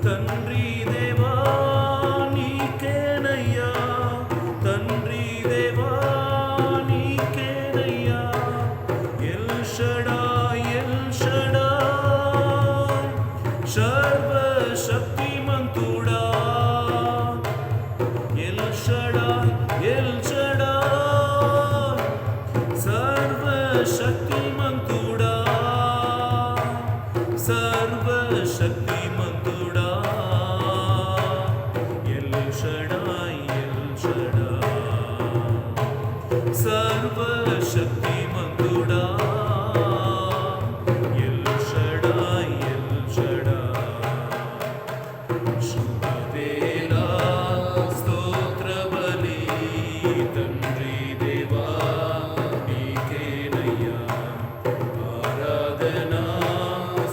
తండ్రి దేవా నీకేనయ్యా, తండ్రి దేవా నీకేనయ్యా. ఎల్ షడాయ్ ఎల్ షడాయ్ సర్వశక్తిమంతుడా, ఎల్ షడాయ్ ఎల్ షడాయ్ సర్వశక్తిమంతుడా, సర్వశక్తిమంతుడా. ఎల్ షడాయ్ ఎల్ షడాయ్ సర్వశక్తిమంతుడా, ఎల్ షడాయ్ ఎల్ షడాయ్. శుభవేళ స్తోత్ర బలి తండ్రి దేవా నీకేనయ్యా, ఆరాధనా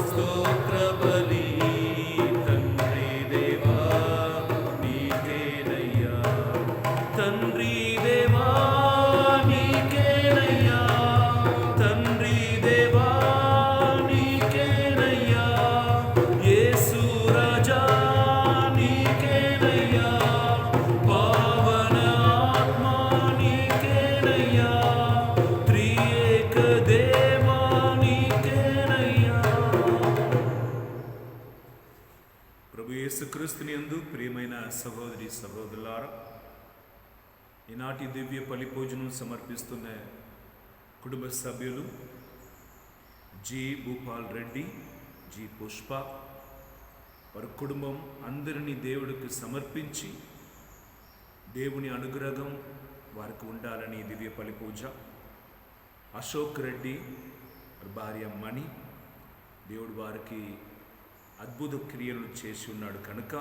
స్తోత్ర బలి తండ్రి దేవా నీకేనయ్యా, తండ్రి దేవా నీకేనయ్యా, తండ్రి దేవా నీకేనయ్యా. యేసు రాజా నీకేనయ్యా, పావన ఆత్మ నీకేనయ్యా, త్రియేక దేవా నీకేనయ్యా. ప్రభు యేసుక్రీస్తుని యందు ప్రియమైన సహోదరి సహోదరులారా, ఈనాటి దివ్య బలి పూజను సమర్పిస్తున్న కుటుంబ సభ్యులు జి భూపాల్ రెడ్డి, జి పుష్ప, వారి కుటుంబం అందరినీ దేవుడికి సమర్పించి దేవుని అనుగ్రహం వారికి ఉండాలని దివ్య బలి పూజ. అశోక్ రెడ్డి వారి భార్య మణి, దేవుడు వారికి అద్భుత క్రియలు చేసి ఉన్నాడు కనుక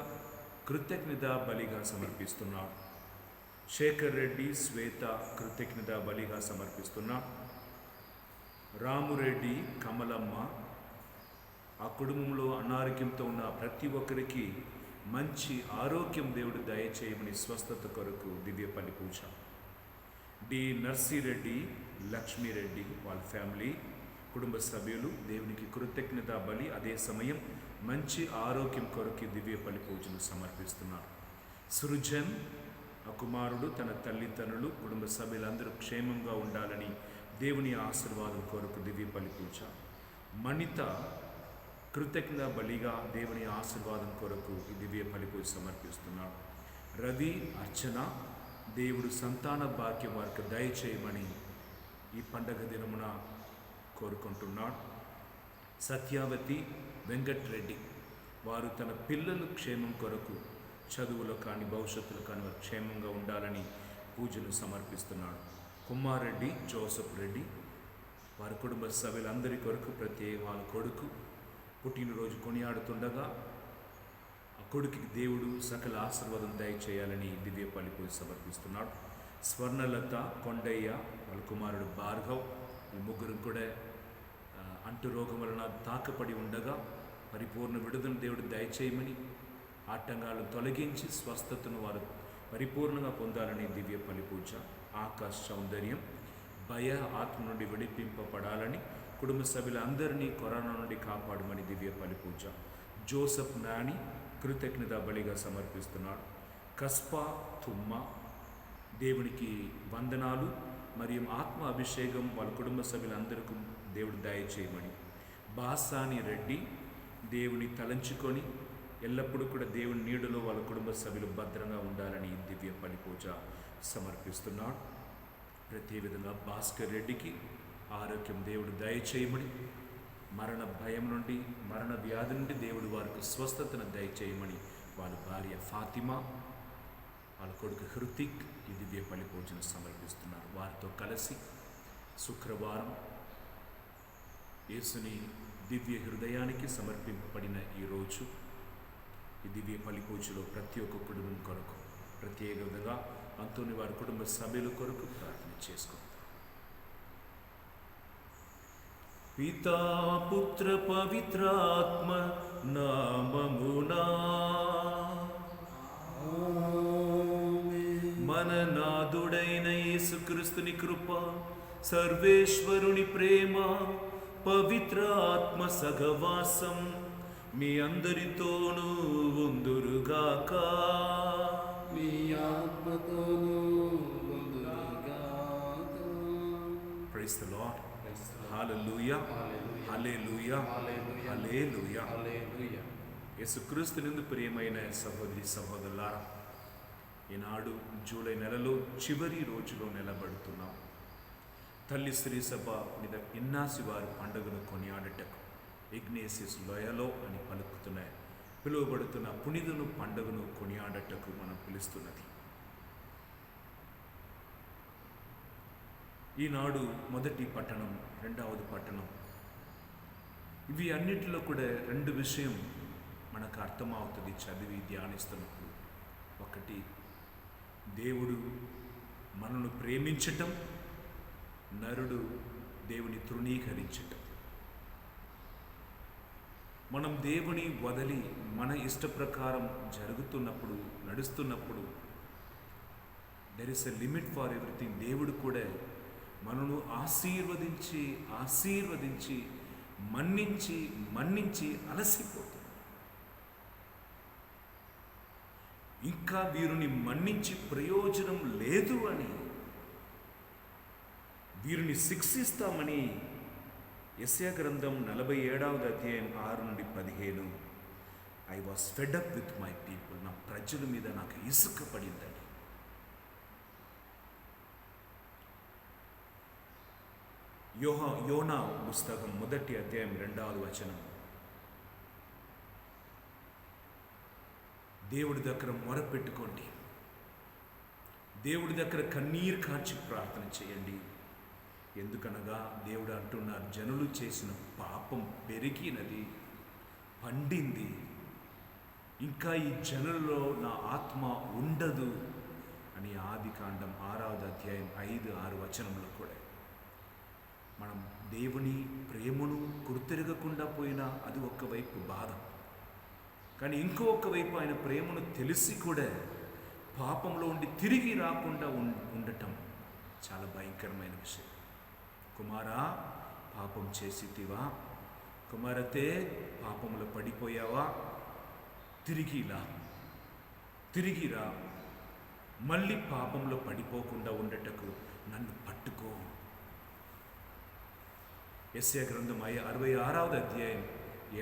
కృతజ్ఞత బలిగా సమర్పిస్తున్నాడు. శేఖర్ రెడ్డి, శ్వేత కృతజ్ఞత బలిగా సమర్పిస్తున్నా. రామురెడ్డి, కమలమ్మ, ఆ కుటుంబంలో అనారోగ్యంతో ఉన్న ప్రతి ఒక్కరికి మంచి ఆరోగ్యం దేవుడు దయచేయమని స్వస్థత కొరకు దివ్య బలి పూజ. డి నర్సిరెడ్డి, లక్ష్మీరెడ్డి వాళ్ళ ఫ్యామిలీ కుటుంబ సభ్యులు దేవునికి కృతజ్ఞత బలి, అదే సమయం మంచి ఆరోగ్యం కొరకు దివ్య బలి పూజను సమర్పిస్తున్నారు. సృజన్, ఆ కుమారుడు, తన తల్లిదండ్రులు, కుటుంబ సభ్యులందరూ క్షేమంగా ఉండాలని దేవుని ఆశీర్వాదం కొరకు దివ్య బలి పూజ. మణిత కృతజ్ఞత బలిగా దేవుని ఆశీర్వాదం కొరకు ఈ దివ్య బలి పూజ సమర్పిస్తున్నాడు. రవి, అర్చన, దేవుడు సంతాన భాగ్యం వారికి దయచేయమని ఈ పండగ దినమున కోరుకుంటున్నాడు. సత్యావతి, వెంకట్రెడ్డి, వారు తన పిల్లలు క్షేమం కొరకు చదువులో కానీ భవిష్యత్తులో కానీ వారు క్షేమంగా ఉండాలని పూజలు సమర్పిస్తున్నాడు. కుమారెడ్డి, జోసఫ్ రెడ్డి, వారి కుటుంబ సభ్యులందరి కొరకు ప్రత్యేక వాళ్ళ కొడుకు పుట్టినరోజు కొనియాడుతుండగా ఆ కొడుకుకి దేవుడు సకల ఆశీర్వాదం దయచేయాలని దివ్య బలి పూజ సమర్పిస్తున్నాడు. స్వర్ణలత, కొండయ్య, వాళ్ళ కుమారుడు భార్గవ్, ఈ ముగ్గురు కూడా అంటు రోగం వలన తాకపడి ఉండగా పరిపూర్ణ విడుదల దేవుడు దయచేయమని, ఆటంకాలను తొలగించి స్వస్థతను వారు పరిపూర్ణంగా పొందాలని దివ్య బలి పూజ. ఆకాశ సౌందర్యం, భయ ఆత్మ నుండి విడిపింపబడాలని, కుటుంబ సభ్యులందరినీ కరోనా నుండి కాపాడమని దివ్య బలి పూజ. జోసఫ్ నాని కృతజ్ఞత బలిగా సమర్పిస్తున్నాడు. కస్పా తుమ్మ, దేవునికి వందనాలు మరియు ఆత్మ అభిషేకం వాళ్ళ కుటుంబ సభ్యులందరికీ దేవుడు దయచేయమని. బాసాని రెడ్డి, దేవుని తలంచుకొని ఎల్లప్పుడూ కూడా దేవుని నీడలో వాళ్ళ కుటుంబ సభ్యులు భద్రంగా ఉండాలని దివ్య బలి పూజ సమర్పిస్తున్నాడు. ప్రతి విధంగా భాస్కర్ రెడ్డికి ఆరోగ్యం దేవుడు దయచేయమని, మరణ భయం నుండి, మరణ వ్యాధి నుండి దేవుడు వారికి స్వస్థతను దయచేయమని వాళ్ళ భార్య ఫాతిమా, వాళ్ళ కొడుకు హృతిక్ ఈ దివ్య బలి పూజను సమర్పిస్తున్నారు. వారితో కలిసి శుక్రవారం యేసుని దివ్య హృదయానికి సమర్పింపబడిన ఈరోజు ఈ దివ్య బలి పూజలో ప్రతి ఒక్క కుటుంబం కొరకు ప్రత్యేక విధంగా అంతోని వారి కుటుంబ సభ్యుల కొరకు ప్రార్థన చేసుకుంటాం. పితా పుత్ర పవిత్రాత్మ నామమునా మన నాథుడైన యేసుక్రీస్తుని కృప, సర్వేశ్వరుని ప్రేమ, పవిత్ర ఆత్మ సహవాసం మీ అందరితోనూ హల్లెలూయా, హల్లెలూయా, హల్లెలూయా. హల్లెలూయా. యేసుక్రీస్తునందు ప్రియమైన సహోదరి సహోదరులారా, ఈనాడు జూలై నెలలో చివరి రోజులో నిలబడుతున్నాం. తల్లి శ్రీ సభ మీద ఇన్నాసి వారి పండుగను కొనియాడటకు ఇగ్నేసియస్ లోయలో అని పిలువబడుతున్న పునిదును పండుగను కొనియాడటకు మనం పిలుస్తున్నది. ఈనాడు మొదటి పట్టణం, రెండవది పట్టణం, ఇవి అన్నిటిలో కూడా రెండు విషయం మనకు అర్థమవుతుంది చదివి ధ్యానిస్తున్నప్పుడు. ఒకటి, దేవుడు మనను ప్రేమించటం, నరుడు దేవుని తృణీకరించటం. మనం దేవుని వదిలి మన ఇష్ట ప్రకారం జరుగుతున్నప్పుడు, నడుస్తున్నప్పుడు, there is a limit for everything. దేవుడు కూడా మనను ఆశీర్వదించి మన్నించి అలసిపోతుంది. ఇంకా వీరిని మన్నించి ప్రయోజనం లేదు అని, వీరిని శిక్షిస్తామని యెషయా గ్రంథం 47వ అధ్యాయం 6 నుండి 15, I was fed up with my people, నా ప్రజల మీద నాకు ఇసుక పడిందని. యోనా పుస్తకం 1వ అధ్యాయం 2వ వచనం, దేవుడి దగ్గర మొరపెట్టుకోండి, దేవుడి దగ్గర కన్నీరు కార్చి ప్రార్థన చేయండి. ఎందుకనగా దేవుడు అంటున్నారు, జనులు చేసిన పాపం పెరిగినది, పండింది, ఇంకా ఈ జనుల్లో నా ఆత్మ ఉండదు అని ఆదికాండం 6వ అధ్యాయం 5-6 వచనంలో కూడా. మనం దేవుని ప్రేమను గుర్తెరగకుండా పోయినా అది ఒకవైపు బాధ, కానీ ఇంకొక వైపు ఆయన ప్రేమను తెలిసి కూడా పాపంలో ఉండి తిరిగి రాకుండా ఉండటం చాలా భయంకరమైన విషయం. కుమారా, పాపం చేసితివా? కుమారతే, పాపంలో పడిపోయావా? తిరిగిరా, మళ్ళీ పాపంలో పడిపోకుండా ఉండటకు నన్ను పట్టుకో. యెషయా గ్రంథం 66వ అధ్యాయం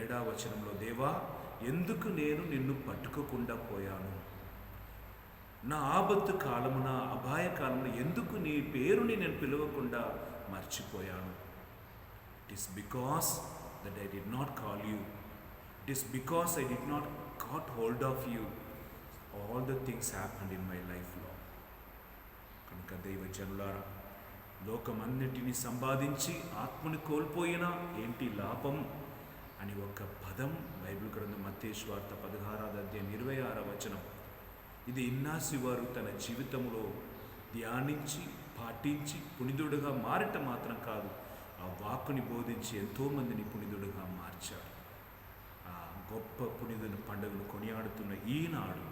7వ వచనంలో, దేవా, ఎందుకు నేను నిన్ను పట్టుకోకుండా పోయాను? నా ఆపత్తు కాలమున, అపాయ కాలమున ఎందుకు నీ పేరుని నేను పిలవకుండా మర్చిపోయాను? It is because that I did not call you, it is because I did not got hold of you, all the things happened in my లైఫ్లో. కనుక దైవజనులారా, లోకమన్నిటినీ సంపాదించి ఆత్మని కోల్పోయినా ఏంటి లాభం అని ఒక పదం బైబిల్ గ్రంథం మత్తయి సువార్త 16వ అధ్యాయం 26వ వచనం. ఇది ఇన్నాసి వారు తన జీవితంలో ధ్యానించి పాటించి పునిదుడుగా మారటం మాత్రం కాదు, ఆ వాక్కుని బోధించి ఎంతోమందిని పునిదుడుగా మార్చారు. ఆ గొప్ప పునిదుని పండుగను కొనియాడుతున్న ఈనాడు,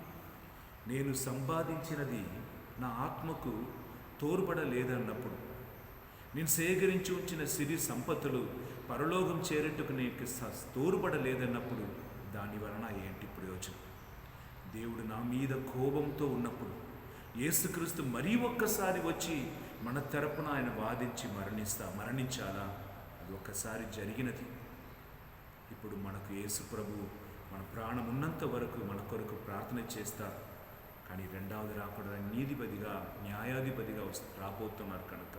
నేను సంపాదించినది నా ఆత్మకు తోడ్పడలేదన్నప్పుడు, నేను సేకరించి ఉంచిన సిరి సంపత్తులు పరలోకం చేరేట్టుకు నీకు తోడ్పడలేదన్నప్పుడు దాని వలన ఏంటి ప్రయోజనం? దేవుడు నా మీద కోపంతో ఉన్నప్పుడు యేసుక్రీస్తు మరీ ఒక్కసారి వచ్చి మన తరపున ఆయన వాదించి మరణించాలా? అది ఒక్కసారి జరిగినది. ఇప్పుడు మనకు యేసు ప్రభు మన ప్రాణం ఉన్నంత వరకు మన కొరకు ప్రార్థన చేస్తారు. కానీ రెండవది రాకూడదు, నీతిపతిగా న్యాయాధిపతిగా రాబోతున్నారు. కనుక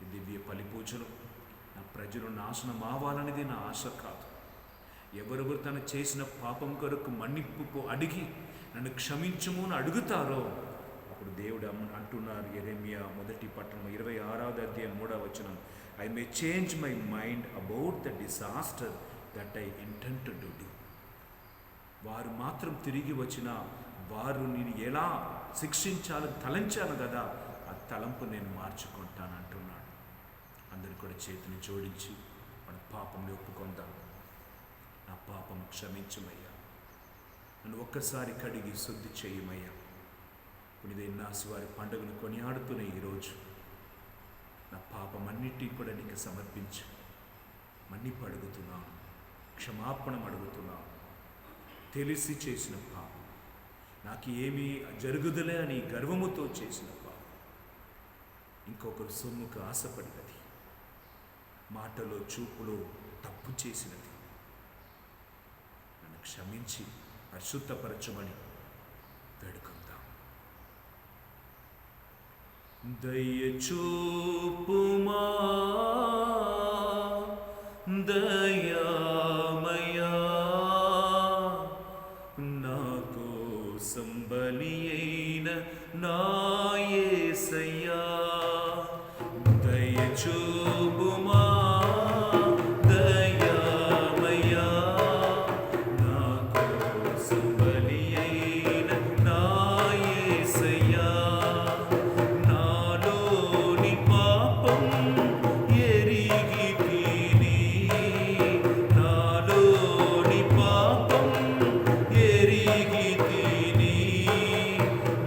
ఈ దివ్య పలిపూజలు నా ప్రజలు నాశనం అవ్వాలనేది నా ఆశ కాదు. ఎవరెవరు తను చేసిన పాపం కొరకు మన్నింపు అడిగి నన్ను క్షమించుము అని అడుగుతారో అప్పుడు దేవుడు అంటున్నారు, యెరెమీయా 1వ పట్టణం 26వ అధ్యాయం 3వ వచనం, I may change my mind about the disaster that I intend to do. వారు మాత్రం తిరిగి వచ్చిన వారు నేను ఎలా శిక్షించాలని తలంచాను కదా, ఆ తలంపు నేను మార్చుకుంటాను అంటున్నాడు. అందరూ కూడా చేతిని జోడించి మన పాపంని ఒప్పుకొందాం. నా పాపం క్షమించమయ్యా, నన్ను ఒక్కసారి కడిగి శుద్ధి చేయమయ్యా. పునీత ఇన్నాసి వారి పండుగను కొనియాడుతున్న ఈరోజు నా పాపమన్నిటినీ కూడా నీకు సమర్పించి మన్నిపు అడుగుతున్నాను, క్షమాపణ అడుగుతున్నాను. తెలిసి చేసిన పాపం, నాకు ఏమీ జరుగుదలే అని గర్వముతో చేసిన పాపం, ఇంకొకరు సొమ్ముకు ఆశపడినది, మాటలో చూపులో తప్పు తప్పు చేసినది. నన్ను క్షమించి పరిశుద్ధపరచమని వేడుకుందాం. దయచూపుమా దయామయా, నా కోసం బలి అయిన నా యేసయ్యా. దయచూపుమా దయామయా, నా కోసం బలి అయిన నా యేసయ్యా. నాలోని పాపం ఎరిగి తిని, నాలోని పాపం ఎరిగి తిని,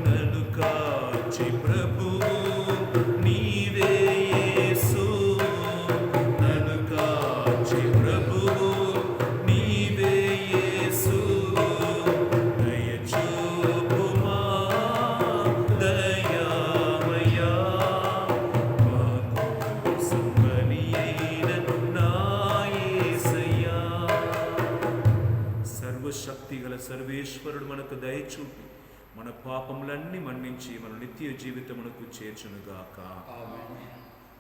నన్ను కాచి ప్రభువు నీవే యేసు, నన్ను కాచి ప్రభువు నీవే యేసు. దయచూపుమా దయామయా, మా కోసం బలి అయిన నా యేసయ్యా. సర్వశక్తిగల సర్వేశ్వరుడు మనకు దయచూపి మన పాపములన్నీ మన్నించి మన నిత్య జీవితమునకు చేర్చునుగాక.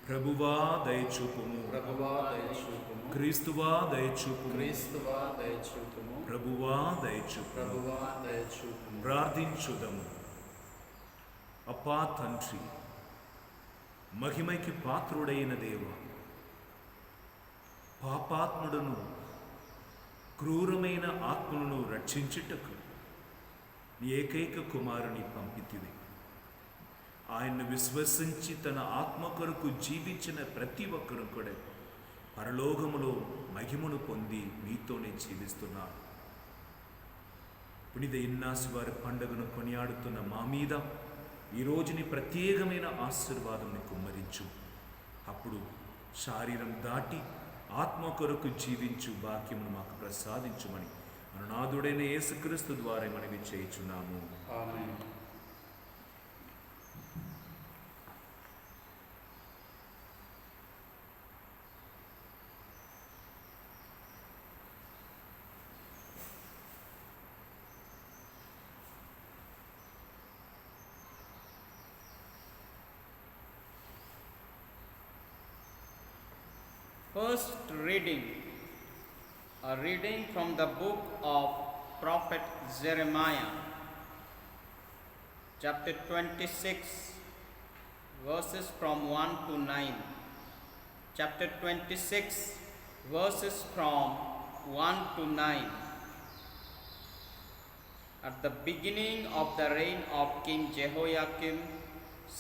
ప్రభువా దయచూపుము, ప్రభువా దయచూపుము, క్రీస్తువా దయచూపుము, క్రీస్తువా దయచూపుము, ప్రభువా దయచూపుము. ప్రభువా దయచూపుము. ప్రార్థించుదము. అప్పా తండ్రి, మహిమైకి పాత్రుడైన దేవ, పాపాత్ముడును క్రూరమైన ఆత్మలను రక్షించుటకు నీ ఏకైక కుమారుని పంపితివి. ఆయన్ను విశ్వసించి తన ఆత్మ కొరకు జీవించిన ప్రతి ఒక్కరు కూడా పరలోకములో మహిమను పొంది నీతోనే జీవిస్తున్నారు. పునిత ఇన్నాసి వారి పండుగను కొనియాడుతున్న మా మీద ఈ రోజుని ప్రత్యేకమైన ఆశీర్వాదం కుమ్మరించు. అప్పుడు శారీరం దాటి ఆత్మ కొరకు జీవించు భాగ్యమును మాకు ప్రసాదించుమని మన నాథుడైన యేసుక్రీస్తు ద్వారా మనవి చేయుచున్నాము. ఆమేన్. First reading, a reading from the book of Prophet Jeremiah, chapter 26, verses from 1 to 9. Chapter 26, verses from 1 to 9. At the beginning of the reign of King Jehoiakim,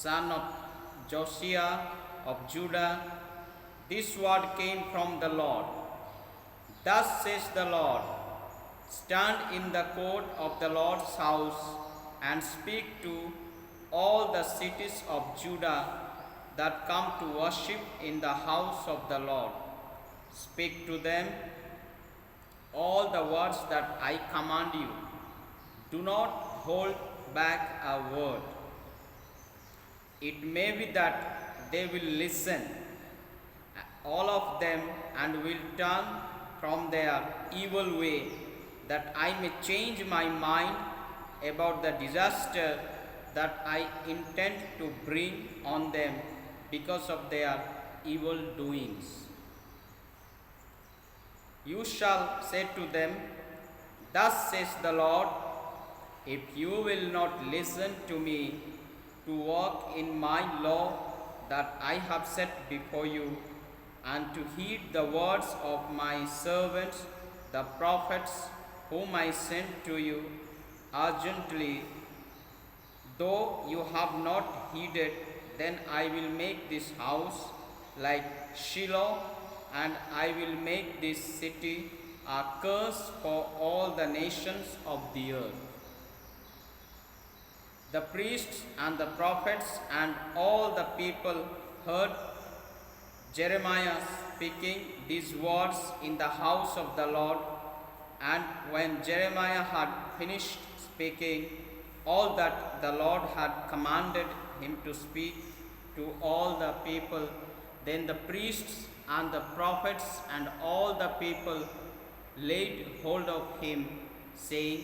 son of Josiah of Judah, this word came from the Lord. Thus says the Lord, stand in the court of the Lord's house and speak to all the cities of Judah that come to worship in the house of the Lord. Speak to them all the words that I command you. Do not hold back a word. It may be that they will listen, all of them, and will turn from their evil way, that I may change my mind about the disaster that I intend to bring on them because of their evil doings. You shall say to them, thus says the Lord, if you will not listen to me to walk in my law that I have set before you, and to heed the words of my servants, the prophets, whom I sent to you urgently, though you have not heeded, then I will make this house like Shiloh, and I will make this city a curse for all the nations of the earth. The priests and the prophets and all the people heard Jeremiah speaking these words in the house of the Lord. And when Jeremiah had finished speaking all that the Lord had commanded him to speak to all the people, then the priests and the prophets and all the people laid hold of him, saying,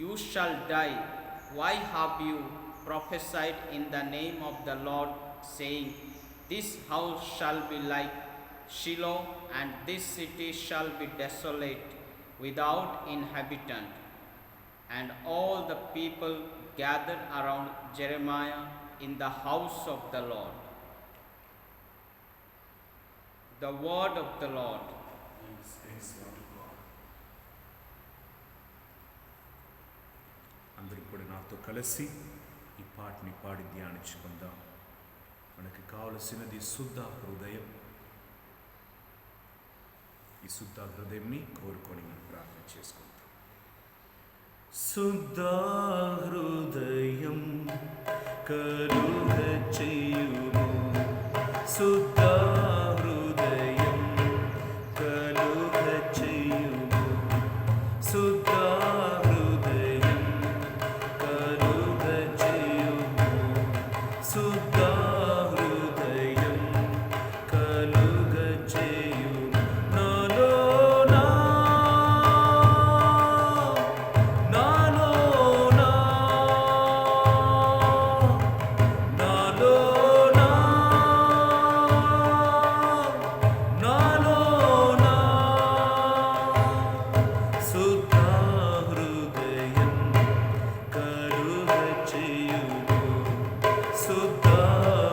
You shall die. Why have you prophesied in the name of the Lord, saying, This house shall be like Shiloh, and this city shall be desolate, without inhabitant? And all the people gathered around Jeremiah in the house of the Lord. The word of the Lord. అందరూ కూడా నాతో కలిసి ఈ పాటని పాడి ధ్యానించుకుందాం. మనకి కావలసినది శుద్ధ హృదయం. ఈ శుద్ధ హృదయంని కోరుకొని మనం ప్రార్థన చేసుకుందాం. శుద్ధ హృదయం కలుగ చేయుము, శుద్ధ హృదయం కలుగ చేయుము, శుద్ధ హృదయం కలుగ చేయుము, శుద్ధ హృదయం కలుగ చేయుము. నాలోనా నాలోనా నాలోనా నాలోనా శుద్ధ హృదయం కలుగ చేయుము, శుద్ధ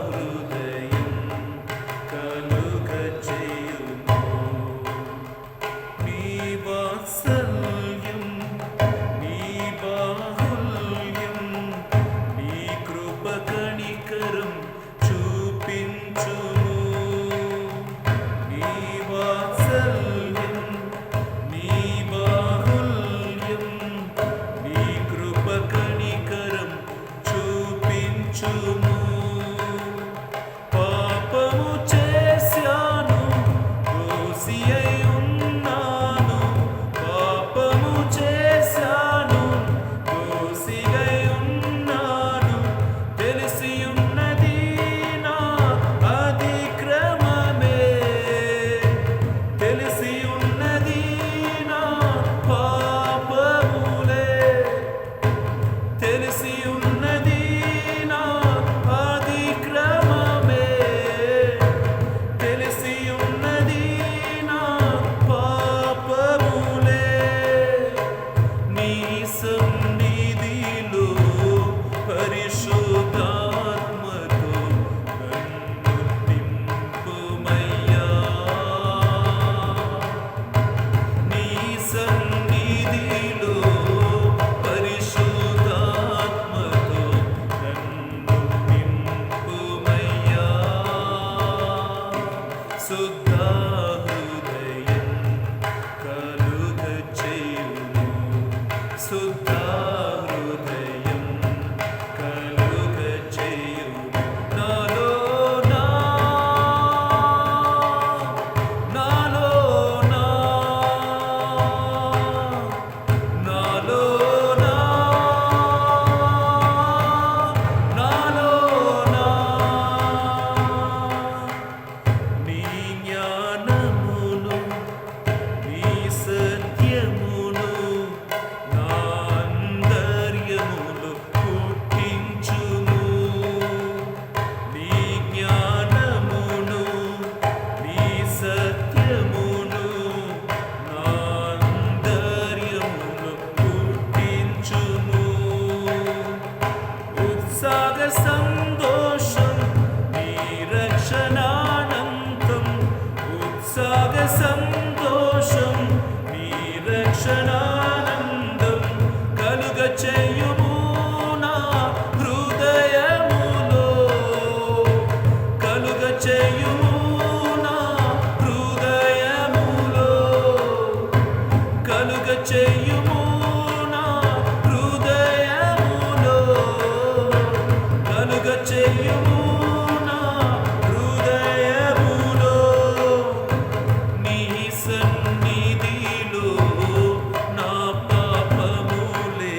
హృదయం కలుగ చేయుము. నీ వాత్సల్యం, నీ బాహుల్యం, నీ కృప కనికరం చూపించుము. నీ వాత్సల్యం, నీ బాహుల్యం, నీ కృప కనికరం చూపించుము. పాపము చేశాను, దోషి అయి ఉన్నాను, పాపము చేశాను, దోషి అయి ఉన్నాను, తెలిసి ఉన్నది నా అతిక్రమమే, తెలిసి ఉన్నది నా పాపములే, తెలిసి ఉన్నది నా అతిక్రమమే, తెలిసి ఉన్నది నా పాపములే. నీ సన్నిధిలో పరిశుద్ధాత్మతో నన్ను నింపుమయ్యా. నీ సన్నిధిలో పరిశుద్ధాత్మతో నన్ను నింపుమయ్యా. శుద్ధ హృదయం కలుగ చేయుము, శుద్ధ హృదయం కలుగ చేయుము. నాలోనా నాలోనా నాలోనా నాలోనా నీ జ్ఞానమును, నీ సత్యమును నా అంతర్యములో పుట్టించుము. నీ జ్ఞానమును, నీ సత్యమును నా అంతర్యములో పుట్టించుము. ఉత్సాహ సంతోషం నీ రక్షణానంతం, ఉత్సాహ సంతోషం నీ రక్షణానందం కలుగ చేయుము నా హృదయములో, కలుగ చేయుము నా హృదయములో, కలుగ చేయుము నా హృదయములో, కలుగ చేయుము నా హృదయములో. నీ సన్నిధిలో నా పాపములే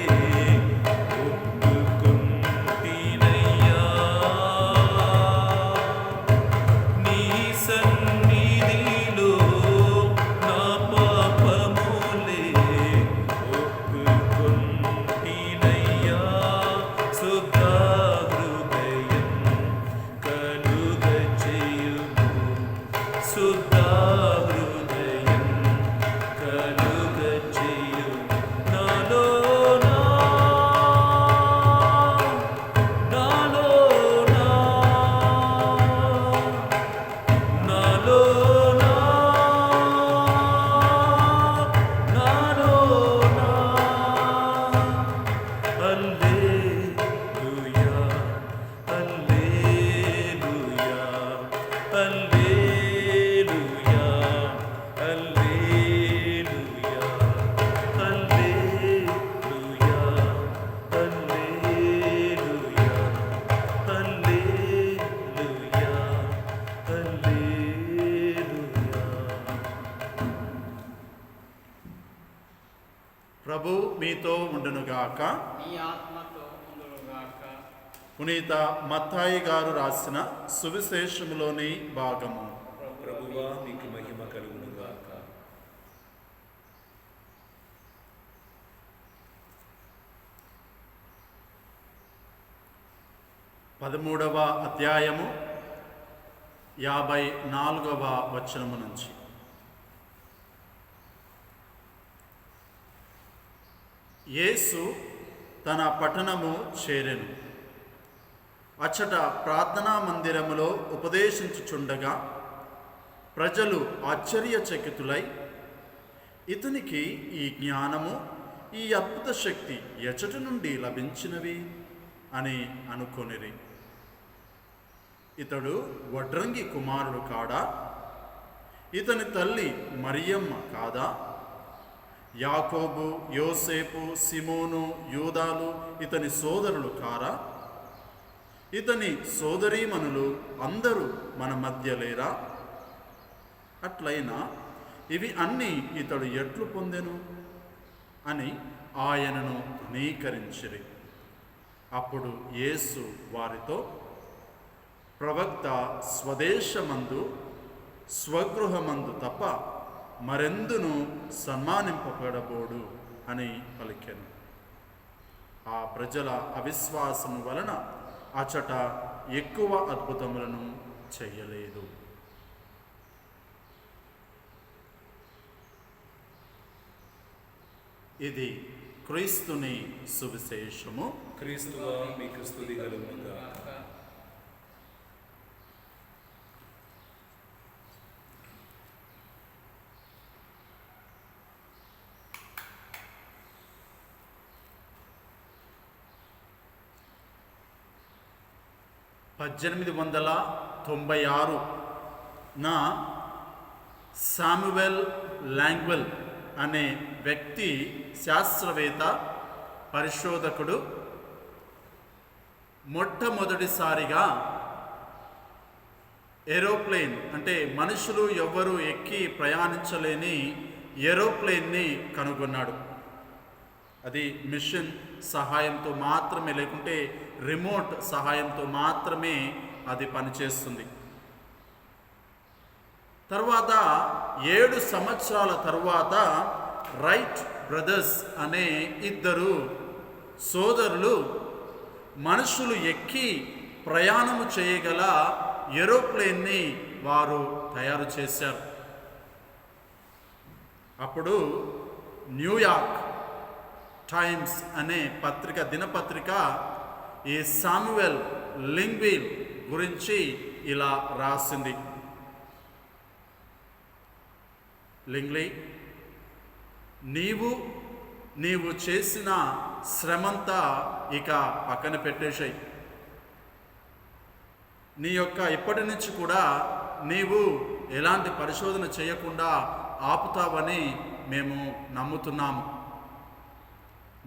మీతో ఉండునుగాక. మీ ఆత్మతో ఉండునుగాక. పునీత మత్తాయి గారు రాసిన సువిశేషములోని భాగము. ప్రభువా మీకు మహిమ కలుగునుగాక. పదమూడవ అధ్యాయము 54వ వచనము నుంచి. యేసు తన పట్టణము చేరెను. అచ్చట ప్రార్థనా మందిరములో ఉపదేశించుచుండగా ప్రజలు ఆశ్చర్యచకితులై, ఇతనికి ఈ జ్ఞానము, ఈ అద్భుత శక్తి ఎచ్చట నుండి లభించినవి అని అనుకొనిరి. ఇతడు వడ్రంగి కుమారుడు కాడా? ఇతని తల్లి మరియమ్మ కాదా? యాకోబు, యోసేపు, సిమోను, యూదాలు ఇతని సోదరులు కారా? ఇతని సోదరీమణులు అందరూ మన మధ్య లేరా? అట్లయినా ఇవి అన్నీ ఇతడు ఎట్లు పొందెను అని ఆయనను తునీకరించిరి. అప్పుడు యేసు వారితో, ప్రవక్త స్వదేశమందు స్వగృహమందు తప్ప మరెందును సన్మానింపబడబోడు అని పలికెను. ఆ ప్రజల అవిశ్వాసము వలన అచట ఎక్కువ అద్భుతములను చెయ్యలేదు. ఇది క్రీస్తుని సువిశేషము. క్రీస్తువా మీకు స్తుతి కలుగునుగాక. నా శామ్యువెల్ లాంగ్వెల్ అనే వ్యక్తి, శాస్త్రవేత్త, పరిశోధకుడు, మొట్టమొదటిసారిగా ఏరోప్లేన్ అంటే మనుషులు ఎవ్వరూ ఎక్కి ప్రయాణించలేని ఏరోప్లేన్ని కనుగొన్నాడు. అది మిషన్ సహాయంతో మాత్రమే, లేకుంటే రిమోట్ సహాయంతో మాత్రమే అది పనిచేస్తుంది. తర్వాత 7 సంవత్సరాల తరువాత రైట్ బ్రదర్స్ అనే ఇద్దరు సోదరులు మనుషులు ఎక్కి ప్రయాణము చేయగల ఏరోప్లేన్ని వారు తయారు చేశారు. అప్పుడు న్యూయార్క్ టైమ్స్ అనే దినపత్రిక ఈ శామ్యువెల్ లింగ్వీల్ గురించి ఇలా రాసింది. లింగ్లీ, నీవు చేసిన శ్రమంతా ఇక పక్కన పెట్టేశాయి. ఇప్పటి నుంచి కూడా నీవు ఎలాంటి పరిశోధన చేయకుండా ఆపుతావని మేము నమ్ముతున్నాము.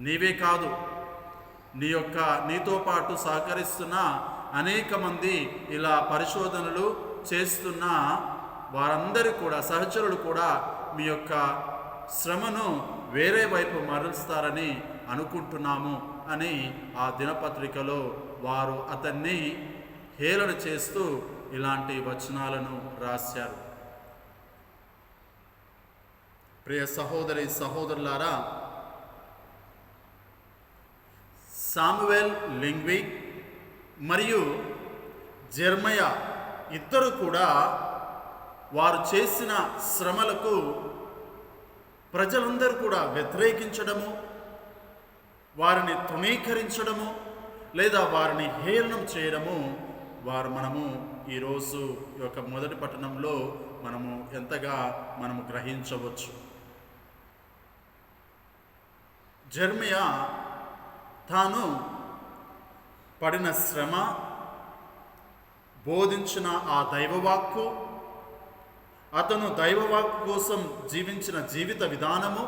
నీవే కాదు, నీతో పాటు సహకరిస్తున్న అనేక మంది ఇలా పరిశోధనలు చేస్తున్న వారందరూ కూడా, సహచరులు కూడా మీ యొక్క శ్రమను వేరే వైపు మరలుస్తారని అనుకుంటున్నాము అని ఆ దినపత్రికలో వారు అతన్ని హేళన చేస్తూ ఇలాంటి వచనాలను రాశారు. ప్రియ సహోదరి సహోదరులారా, శామ్యువెల్ లింగ్వీ మరియు జెర్మయా ఇద్దరు కూడా వారు చేసిన శ్రమలకు ప్రజలందరూ కూడా వ్యతిరేకించడము, వారిని తృణీకరించడము లేదా వారిని హేళనం చేయడము మనము ఈరోజు యొక్క మొదటి పట్టణంలో మనము ఎంతగా గ్రహించవచ్చు. జెర్మయా తాను పడిన శ్రమ, బోధించిన ఆ దైవవాక్కు, అతను దైవవాక్కు కోసం జీవించిన జీవిత విధానము,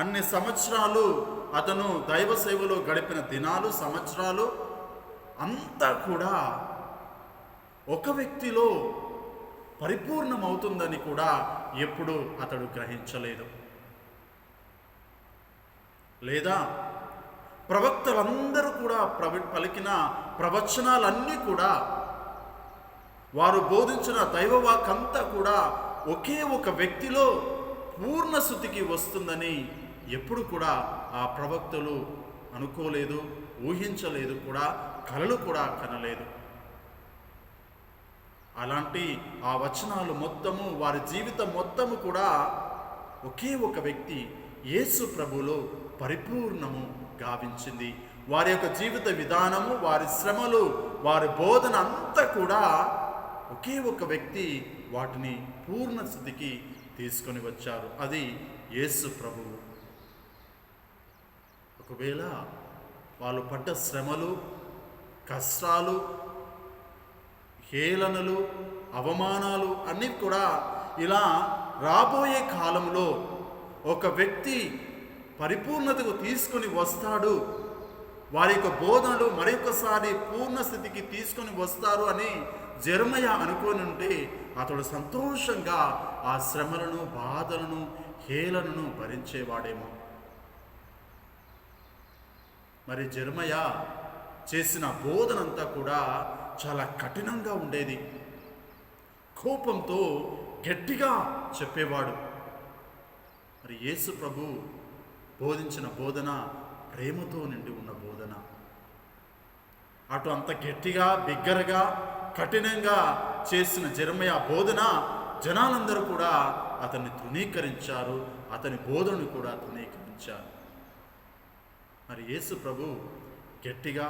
అన్ని సంవత్సరాలు అతను దైవ సేవలో గడిపిన దినాలు, సంవత్సరాలు అంతా కూడా ఒక వ్యక్తిలో పరిపూర్ణమవుతుందని కూడా ఎప్పుడూ అతడు గ్రహించలేదు. లేదా ప్రవక్తలందరూ కూడా పలికిన ప్రవచనాలన్నీ కూడా, వారు బోధించిన దైవవాకంతా కూడా ఒకే ఒక వ్యక్తిలో పూర్ణ స్థితికి వస్తుందని ఎప్పుడు కూడా ఆ ప్రవక్తలు అనుకోలేదు, ఊహించలేదు, కూడా కలలు కూడా కనలేదు. అలాంటి ఆ వచనాలు మొత్తము, వారి జీవితం మొత్తము కూడా ఒకే ఒక వ్యక్తి యేసు ప్రభులో పరిపూర్ణము గావించింది. వారి యొక్క జీవిత విధానము, వారి శ్రమలు, వారి బోధన అంతా కూడా ఒకే ఒక వ్యక్తి వాటిని పూర్ణ స్థితికి తీసుకొని వచ్చారు. అది యేసు ప్రభువు. ఒకవేళ వాళ్ళు పడ్డ శ్రమలు, కష్టాలు, హేళనలు, అవమానాలు అన్నీ కూడా ఇలా రాబోయే కాలంలో ఒక వ్యక్తి పరిపూర్ణతకు తీసుకొని వస్తాడు, వారి యొక్క బోధనలు మరొకసారి పూర్ణ స్థితికి తీసుకొని వస్తారు అని జెరమయా అనుకొని ఉంటే అతడు సంతోషంగా ఆ శ్రమలను, బాధలను, హేళనను భరించేవాడేమో. మరి జెరమయా చేసిన బోధనంతా కూడా చాలా కఠినంగా ఉండేది. కోపంతో గట్టిగా చెప్పేవాడు. మరి యేసు ప్రభు బోధించిన బోధన ప్రేమతో నిండి ఉన్న బోధన. అటు అంత గట్టిగా, బిగ్గరగా, కఠినంగా చేసిన జెరమయా బోధన జనాలందరూ కూడా అతన్ని తృణీకరించారు, అతని బోధనను కూడా తృణీకరించారు. మరి యేసు ప్రభు గట్టిగా,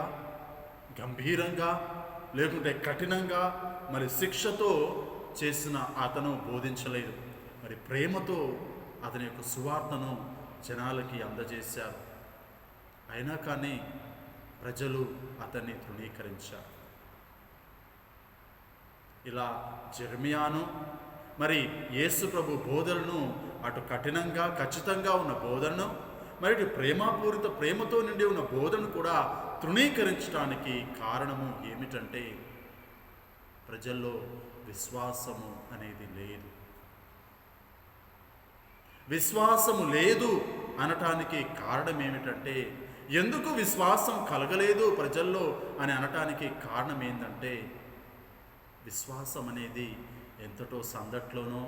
గంభీరంగా, లేకుంటే కఠినంగా, మరి శిక్షతో చేసిన అతను బోధించలేదు. మరి ప్రేమతో అతని యొక్క సువార్తను జనాలకి అందజేశారు. అయినా కానీ ప్రజలు అతన్ని తృణీకరించారు. ఇలా జెరమయాను, మరి యేసు ప్రభు బోధనను, అటు కఠినంగా, ఖచ్చితంగా ఉన్న బోధనను, మరి ప్రేమపూరిత, ప్రేమతో నిండి ఉన్న బోధనను కూడా తృణీకరించడానికి కారణము ఏమిటంటే ప్రజల్లో విశ్వాసము అనేది లేదు. విశ్వాసము లేదు అనటానికి కారణం ఏమిటంటే, ఎందుకు విశ్వాసం కలగలేదు ప్రజల్లో అని అనటానికి కారణం ఏంటంటే, విశ్వాసం అనేది ఎంతటో సందట్లోనో,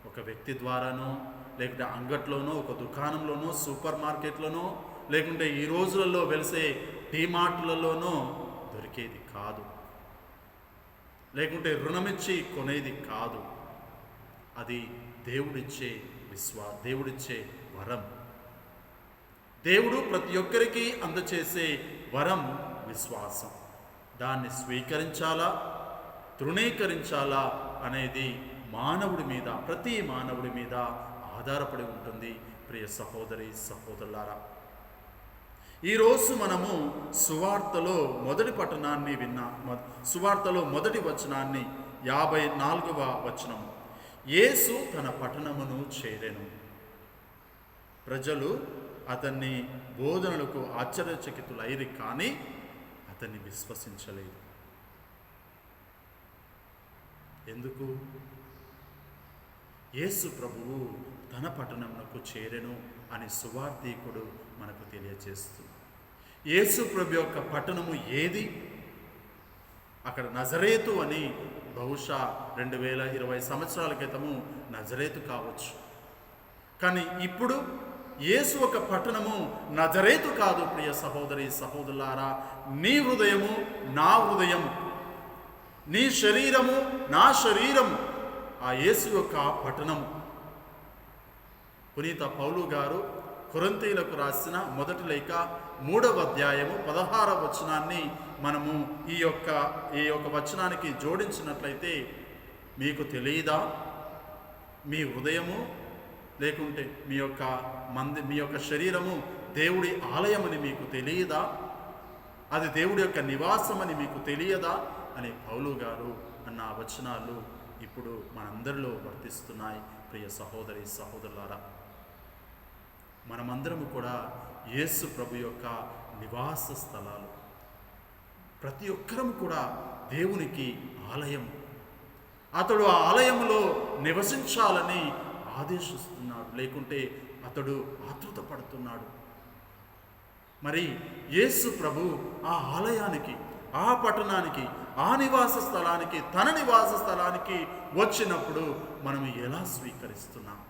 ఒక వ్యక్తి ద్వారానో, లేకుంటే అంగట్లోనో, ఒక దుకాణంలోనో, సూపర్ మార్కెట్లోనో, లేకుంటే ఈ రోజులలో వెలిసే టీమార్ట్లలోనో దొరికేది కాదు, లేకుంటే రుణమిచ్చి కొనేది కాదు. అది దేవుడిచ్చే దేవుడిచ్చే వరం. దేవుడు ప్రతి ఒక్కరికి అందచేసే వరం విశ్వాసం. దాన్ని స్వీకరించాలా, తృణీకరించాలా అనేది మానవుడి మీద, ప్రతి మానవుడి మీద ఆధారపడి ఉంటుంది. ప్రియ సహోదరి సహోదరులారా, ఈరోజు మనము సువార్తలో మొదటి పట్టణాన్ని సువార్తలో మొదటి వచనాన్ని 54వ వచనం. యేసు తన పట్టణమును చేరెను, ప్రజలు అతన్ని బోధనలకు ఆశ్చర్యచకితులైరి, కానీ అతన్ని విశ్వసించలేదు. ఎందుకు? యేసు ప్రభువు తన పట్టణమునకు చేరెను అని సువార్తీకుడు మనకు తెలియజేస్తుంది. యేసు ప్రభు యొక్క పట్టణము ఏది? అక్కడ నజరేతు అని, బహుశా 2020 సంవత్సరాల క్రితము నజరేతు కావచ్చు. కానీ ఇప్పుడు యేసు ఒక పట్టణము నజరేతు కాదు. ప్రియ సహోదరి సహోదరులారా, నీ హృదయము నా హృదయం, నీ శరీరము నా శరీరం ఆ యేసు యొక్క పట్టణము. పునీత పౌలు గారు కొరింథీయులకు రాసిన మొదటి లేఖ 3వ అధ్యాయము 16వ వచనాన్ని మనము ఈ యొక్క వచనానికి జోడించినట్లయితే, మీకు తెలియదా మీ హృదయము లేకుంటే మీ యొక్క శరీరము దేవుడి ఆలయమని మీకు తెలియదా? అది దేవుడి యొక్క నివాసమని మీకు తెలియదా అని పౌలు గారు అన్న వచనాలు ఇప్పుడు మనందరిలో వర్తిస్తున్నాయి. ప్రియ సహోదరి సహోదరులారా, మనమందరము కూడా యేసు ప్రభు యొక్క నివాస స్థలాలు. ప్రతి ఒక్కరం కూడా దేవునికి ఆలయం. అతడు ఆ ఆలయంలో నివసించాలని ఆదేశిస్తున్నాడు, లేకుంటే అతడు ఆతృత పడుతున్నాడు. మరి యేసు ప్రభు ఆ ఆలయానికి, ఆ పట్టణానికి, ఆ నివాస స్థలానికి, తన నివాస స్థలానికి వచ్చినప్పుడు మనం ఎలా స్వీకరిస్తున్నాం?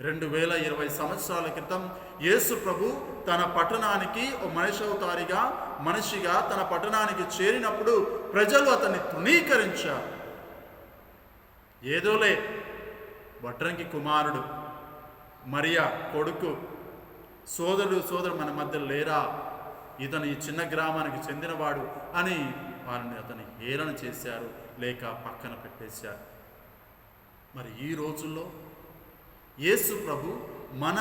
2020 సంవత్సరాల క్రితం యేసు ప్రభు తన పట్టణానికి మనిషిగా తన పట్టణానికి చేరినప్పుడు ప్రజలు అతన్ని తృణీకరించారు. ఏదోలే, వడ్రంగి కుమారుడు, మరియా కొడుకు, సోదరుడు మన మధ్య లేరా, ఇతను ఈ చిన్న గ్రామానికి చెందినవాడు అని వారిని అతన్ని హేళన చేశారు, లేక పక్కన పెట్టేశారు. మరి ఈ రోజుల్లో యేసు ప్రభు మన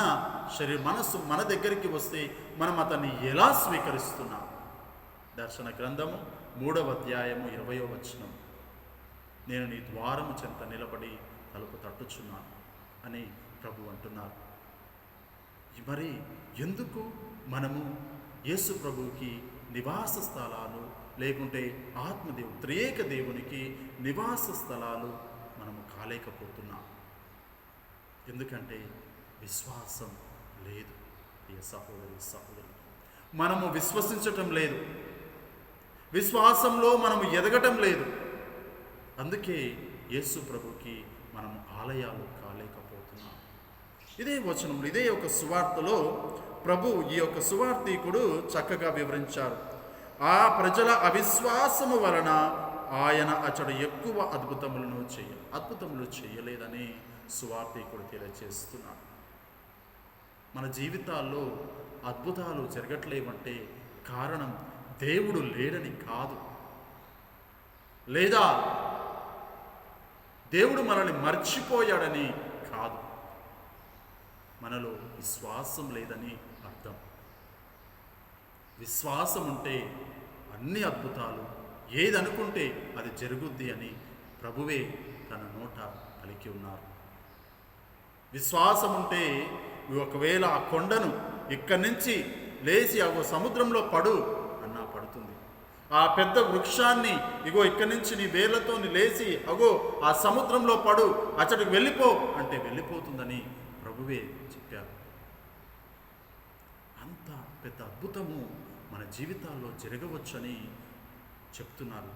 మనస్సు మన దగ్గరికి వస్తే మనం అతన్ని ఎలా స్వీకరిస్తున్నాం? దర్శన గ్రంథము 3వ అధ్యాయము 20వ వచనం, నేను నీ ద్వారము చెంత నిలబడి తలుపు తట్టుచున్నాను అని ప్రభు అంటున్నారు. మరి ఎందుకు మనము యేసు ప్రభువుకి నివాస స్థలాలు, లేకుంటే త్రియేక దేవునికి నివాస స్థలాలు మనము కాలేకపోతున్నాం? ఎందుకంటే విశ్వాసం లేదు. ప్రియ సహోదరులు, మనము విశ్వసించటం లేదు, విశ్వాసంలో మనము ఎదగటం లేదు. అందుకే యేసు ప్రభుకి మనము ఆలయాలు కాలేకపోతున్నాం. ఇదే వచనంలో, ఇదే ఒక సువార్తలో ప్రభు ఈ యొక్క సువార్తీకుడు చక్కగా వివరించారు. ఆ ప్రజల అవిశ్వాసము వలన ఆయన అతడు ఎక్కువ అద్భుతములు చేయలేదని సువార్తీకుడు తెలియజేస్తున్నాడు. మన జీవితాల్లో అద్భుతాలు జరగట్లేవంటే కారణం దేవుడు లేడని కాదు, లేదా దేవుడు మనల్ని మర్చిపోయాడని కాదు, మనలో విశ్వాసం లేదని అర్థం. విశ్వాసం ఉంటే అన్ని అద్భుతాలు, ఏదనుకుంటే అది జరుగుద్ది అని ప్రభువే తన నోట పలికి ఉన్నారు. విశ్వాసం ఉంటే ఒకవేళ ఆ కొండను ఇక్కడి నుంచి లేచి సముద్రంలో పడు అన్నా పడుతుంది. ఆ పెద్ద వృక్షాన్ని ఇక్కడి నుంచి నీ వేర్లతో లేచి ఆ సముద్రంలో పడు, అతడికి వెళ్ళిపో అంటే వెళ్ళిపోతుందని ప్రభువే చెప్పారు. అంత పెద్ద అద్భుతము మన జీవితాల్లో జరగవచ్చని చెప్తున్నారు.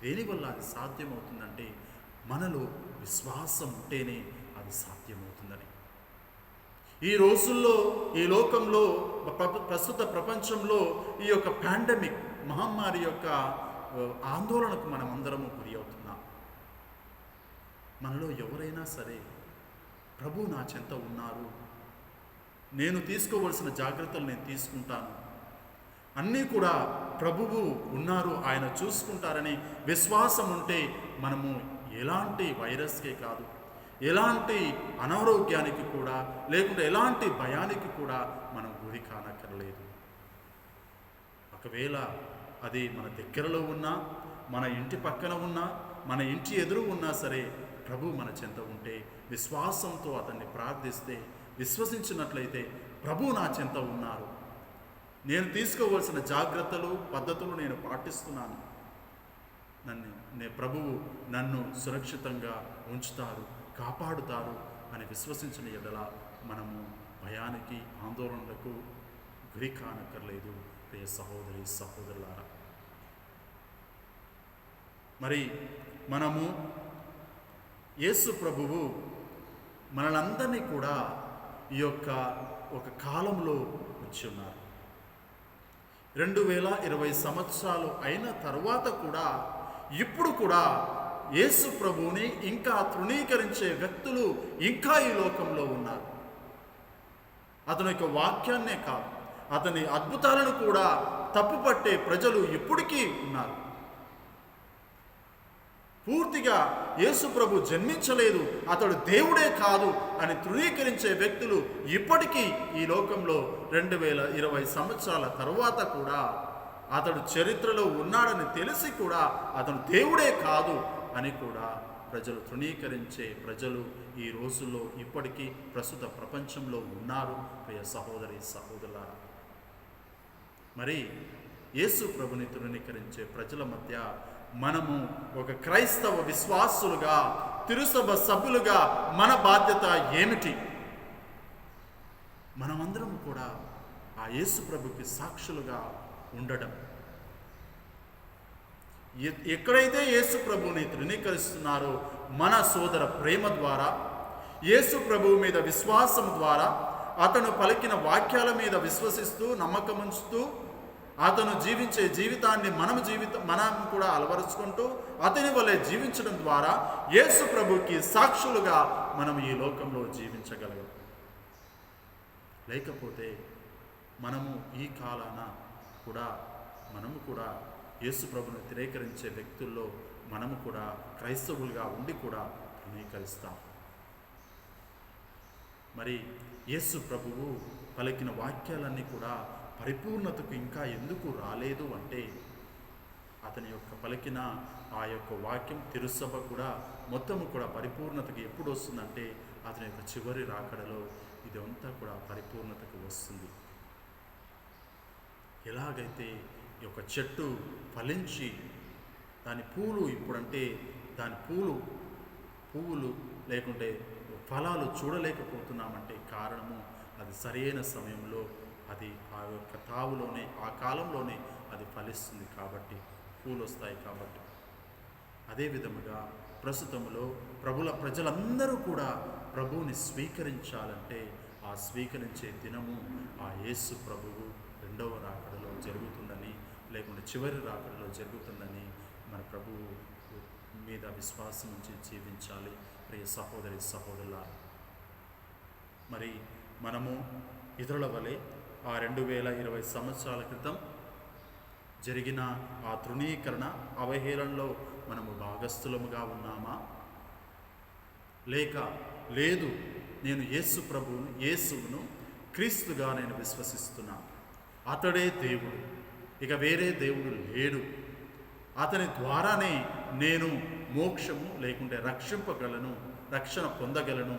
దేనివల్ల అది సాధ్యమవుతుందంటే మనలో విశ్వాసం ఉంటేనే అది సాధ్యమవుతుందని. ఈ రోజుల్లో, ఈ లోకంలో, ప్రస్తుత ప్రపంచంలో ఈ యొక్క పాండమిక్ మహమ్మారి యొక్క ఆందోళనకు మనం అందరము గురి అవుతున్నాం. మనలో ఎవరైనా సరే ప్రభు నా చెంత ఉన్నారు, నేను తీసుకోవలసిన జాగ్రత్తలు నేను తీసుకుంటాను, అన్నీ కూడా ప్రభువు ఉన్నారు, ఆయన చూసుకుంటారని విశ్వాసం ఉంటే మనము ఎలాంటి వైరస్కే కాదు, ఎలాంటి అనారోగ్యానికి కూడా, లేకుంటే ఎలాంటి భయానికి కూడా మనం గురి కానక్కర్లేదు. ఒకవేళ అది మన దగ్గరలో ఉన్నా, మన ఇంటి పక్కన ఉన్నా, మన ఇంటి ఎదురు ఉన్నా సరే ప్రభు మన చెంత ఉంటే, విశ్వాసంతో అతన్ని ప్రార్థిస్తే, విశ్వసించినట్లయితే ప్రభు నా చెంత ఉన్నారు, నేను తీసుకోవలసిన జాగ్రత్తలు, పద్ధతులు నేను పాటిస్తున్నాను, ప్రభువు నన్ను సురక్షితంగా ఉంచుతారు, కాపాడుతారు అని విశ్వసించిన ఎడల మనము భయానికి, ఆందోళనలకు గురి కానక్కర్లేదు. ప్రియ సహోదరులారా, మరి మనము యేసు ప్రభువు మనలందరినీ కూడా ఈ యొక్క ఒక కాలంలో ఉంచి ఉన్నారు. 2020 సంవత్సరాలు అయిన తర్వాత కూడా ఇప్పుడు కూడా యేసు ప్రభువుని ఇంకా తృణీకరించే వ్యక్తులు ఇంకా ఈ లోకంలో ఉన్నారు. అతని యొక్క వాక్యాన్నే కాదు, అతని అద్భుతాలను కూడా తప్పుపట్టే ప్రజలు ఇప్పటికీ ఉన్నారు. పూర్తిగా యేసు ప్రభు జన్మించలేదు, అతడు దేవుడే కాదు అని తృణీకరించే వ్యక్తులు ఇప్పటికీ ఈ లోకంలో 2020 సంవత్సరాల తర్వాత కూడా అతడు చరిత్రలో ఉన్నాడని తెలిసి కూడా అతను దేవుడే కాదు అని కూడా ప్రజలు తృణీకరించే ప్రజలు ఈ రోజుల్లో ఇప్పటికీ ప్రస్తుత ప్రపంచంలో ఉన్నారు. ప్రియ సహోదరులారా, మరి యేసు ప్రభుని తృణీకరించే ప్రజల మధ్య మనము ఒక క్రైస్తవ విశ్వాసులుగా, తిరుసభ సభ్యులుగా మన బాధ్యత ఏమిటి? మనమందరం కూడా ఆ యేసు ప్రభుకి సాక్షులుగా ఉండడం. ఎక్కడైతే యేసు ప్రభుని తృణీకరిస్తున్నారో మన సోదర ప్రేమ ద్వారా, యేసు ప్రభువు మీద విశ్వాసం ద్వారా, అతను పలికిన వాక్యాల మీద విశ్వసిస్తూ నమ్మకం ఉంచుతూ అతను జీవించే జీవితాన్ని మనం కూడా అలవరుచుకుంటూ అతని వలె జీవించడం ద్వారా యేసు ప్రభుకి సాక్షులుగా మనం ఈ లోకంలో జీవించగలం. లేకపోతే మనము ఈ కాలాన కూడా మనము కూడా యేసు ప్రభును వ్యతిరేకరించే వ్యక్తుల్లో మనము కూడా క్రైస్తవులుగా ఉండి కూడా తృణీకరిస్తాం. మరి యేసు ప్రభువు పలికిన వాక్యాలన్నీ కూడా పరిపూర్ణతకు ఇంకా ఎందుకు రాలేదు అంటే, అతని యొక్క పలికిన ఆ యొక్క వాక్యం తిరుసభ కూడా మొత్తము కూడా పరిపూర్ణతకి ఎప్పుడు వస్తుందంటే అతని యొక్క చివరి రాకడలో ఇదంతా కూడా పరిపూర్ణతకు వస్తుంది. ఎలాగైతే ఈ యొక్క చెట్టు ఫలించి దాని పూలు ఇప్పుడంటే దాని పువ్వులు లేకుంటే ఫలాలు చూడలేకపోతున్నామంటే కారణము అది సరైన సమయంలో అది ఆ యొక్క తావులోనే ఆ కాలంలోనే అది ఫలిస్తుంది కాబట్టి, పూలు వస్తాయి కాబట్టి. అదే విధముగా ప్రస్తుతంలో ప్రజలందరూ కూడా ప్రభువుని స్వీకరించాలంటే ఆ స్వీకరించే దినము ఆ యేసు ప్రభువు రెండవ రాకడలో జరుగుతుందని, లేకుంటే చివరి రాకడలో జరుగుతుందని మన ప్రభువు మీద విశ్వాసం ఉంచి జీవించాలి. ప్రియ సహోదరి సహోదరులారా, మరి మనము ఇతరుల వలె ఆ 2020 సంవత్సరాల క్రితం జరిగిన ఆ తృణీకరణ అవహేళనలో మనము భాగస్థులముగా ఉన్నామా? లేదు నేను యేసువును క్రీస్తుగా నేను విశ్వసిస్తున్నాను, అతడే దేవుడు, ఇక వేరే దేవుడు లేడు, అతని ద్వారానే నేను మోక్షము లేకుంటే రక్షణ పొందగలను,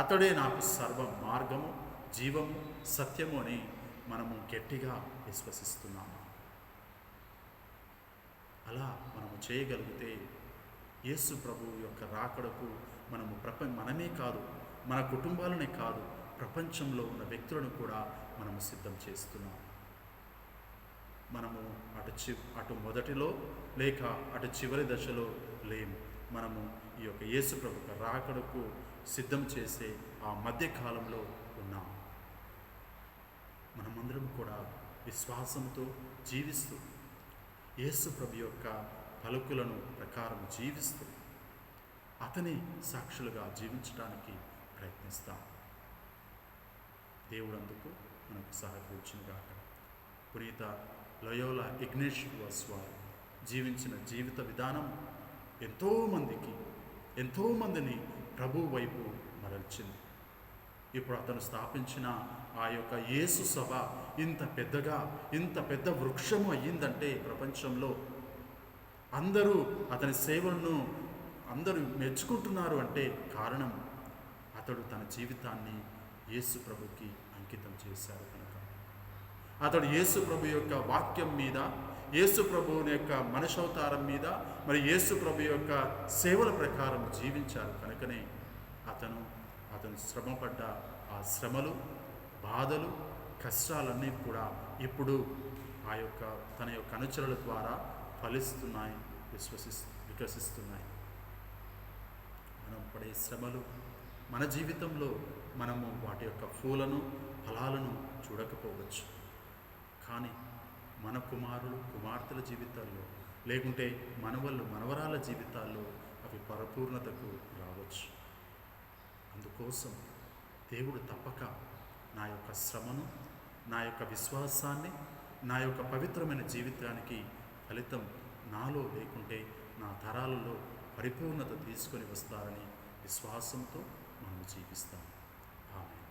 అతడే నాకు సర్వ మార్గము జీవము సత్యము అని మనము గట్టిగా విశ్వసిస్తున్నాము. అలా మనము చేయగలిగితే యేసు ప్రభువు యొక్క రాకడకు మనమే కాదు, మన కుటుంబాలనే కాదు, ప్రపంచంలో ఉన్న వ్యక్తులను కూడా మనము సిద్ధం చేస్తున్నాం. మనము అటు మొదటిలో లేక అటు చివరి దశలో లేము. మనము ఈ యొక్క యేసు ప్రభు రాకడకు సిద్ధం చేసే ఆ మధ్యకాలంలో ఉన్నాం. మనమందరం కూడా విశ్వాసంతో జీవిస్తూ యేసు ప్రభు యొక్క పలుకులను ప్రకారం జీవిస్తూ అతని సాక్షులుగా జీవించడానికి ప్రయత్నిస్తాం. దేవుడు అందుకు మనకు సహకరించుగాక. పునీత లోయోలా ఇగ్నేషియస్ వారు జీవించిన జీవిత విధానం ఎంతోమందిని ప్రభు వైపు మరల్చింది. ఇప్పుడు అతను స్థాపించిన ఆ యొక్క యేసు సభ ఇంత పెద్ద వృక్షము అయ్యిందంటే ప్రపంచంలో అందరూ అతని సేవలను అందరూ మెచ్చుకుంటున్నారు అంటే కారణం అతడు తన జీవితాన్ని యేసు ప్రభుకి అంకితం చేశారు కనుక. అతడు యేసు ప్రభు యొక్క వాక్యం మీద, యేసు ప్రభువుని యొక్క మనుషవతారం మీద, మరి యేసు ప్రభు యొక్క సేవల ప్రకారం జీవించారు కనుకనే అతను శ్రమపడ్డ ఆ శ్రమలు, బాధలు, కష్టాలన్నీ కూడా ఇప్పుడు తన యొక్క అనుచరుల ద్వారా ఫలిస్తున్నాయి, వికసిస్తున్నాయి. మనం పడే శ్రమలు మన జీవితంలో మనము వాటి యొక్క ఫలాలను చూడకపోవచ్చు, కానీ మన కుమార్తెల జీవితాల్లో లేకుంటే మనవరాల జీవితాల్లో అవి పరిపూర్ణతకు రావచ్చు. అందుకోసం దేవుడు తప్పక నా యొక్క శ్రమను, నా యొక్క విశ్వాసాన్ని, నా యొక్క పవిత్రమైన జీవితానికి ఫలితం నాలో లేకుంటే నా తరాలలో పరిపూర్ణత తీసుకొని వస్తారని విశ్వాసంతో మనం జీవిస్తాం. ఆమేన్.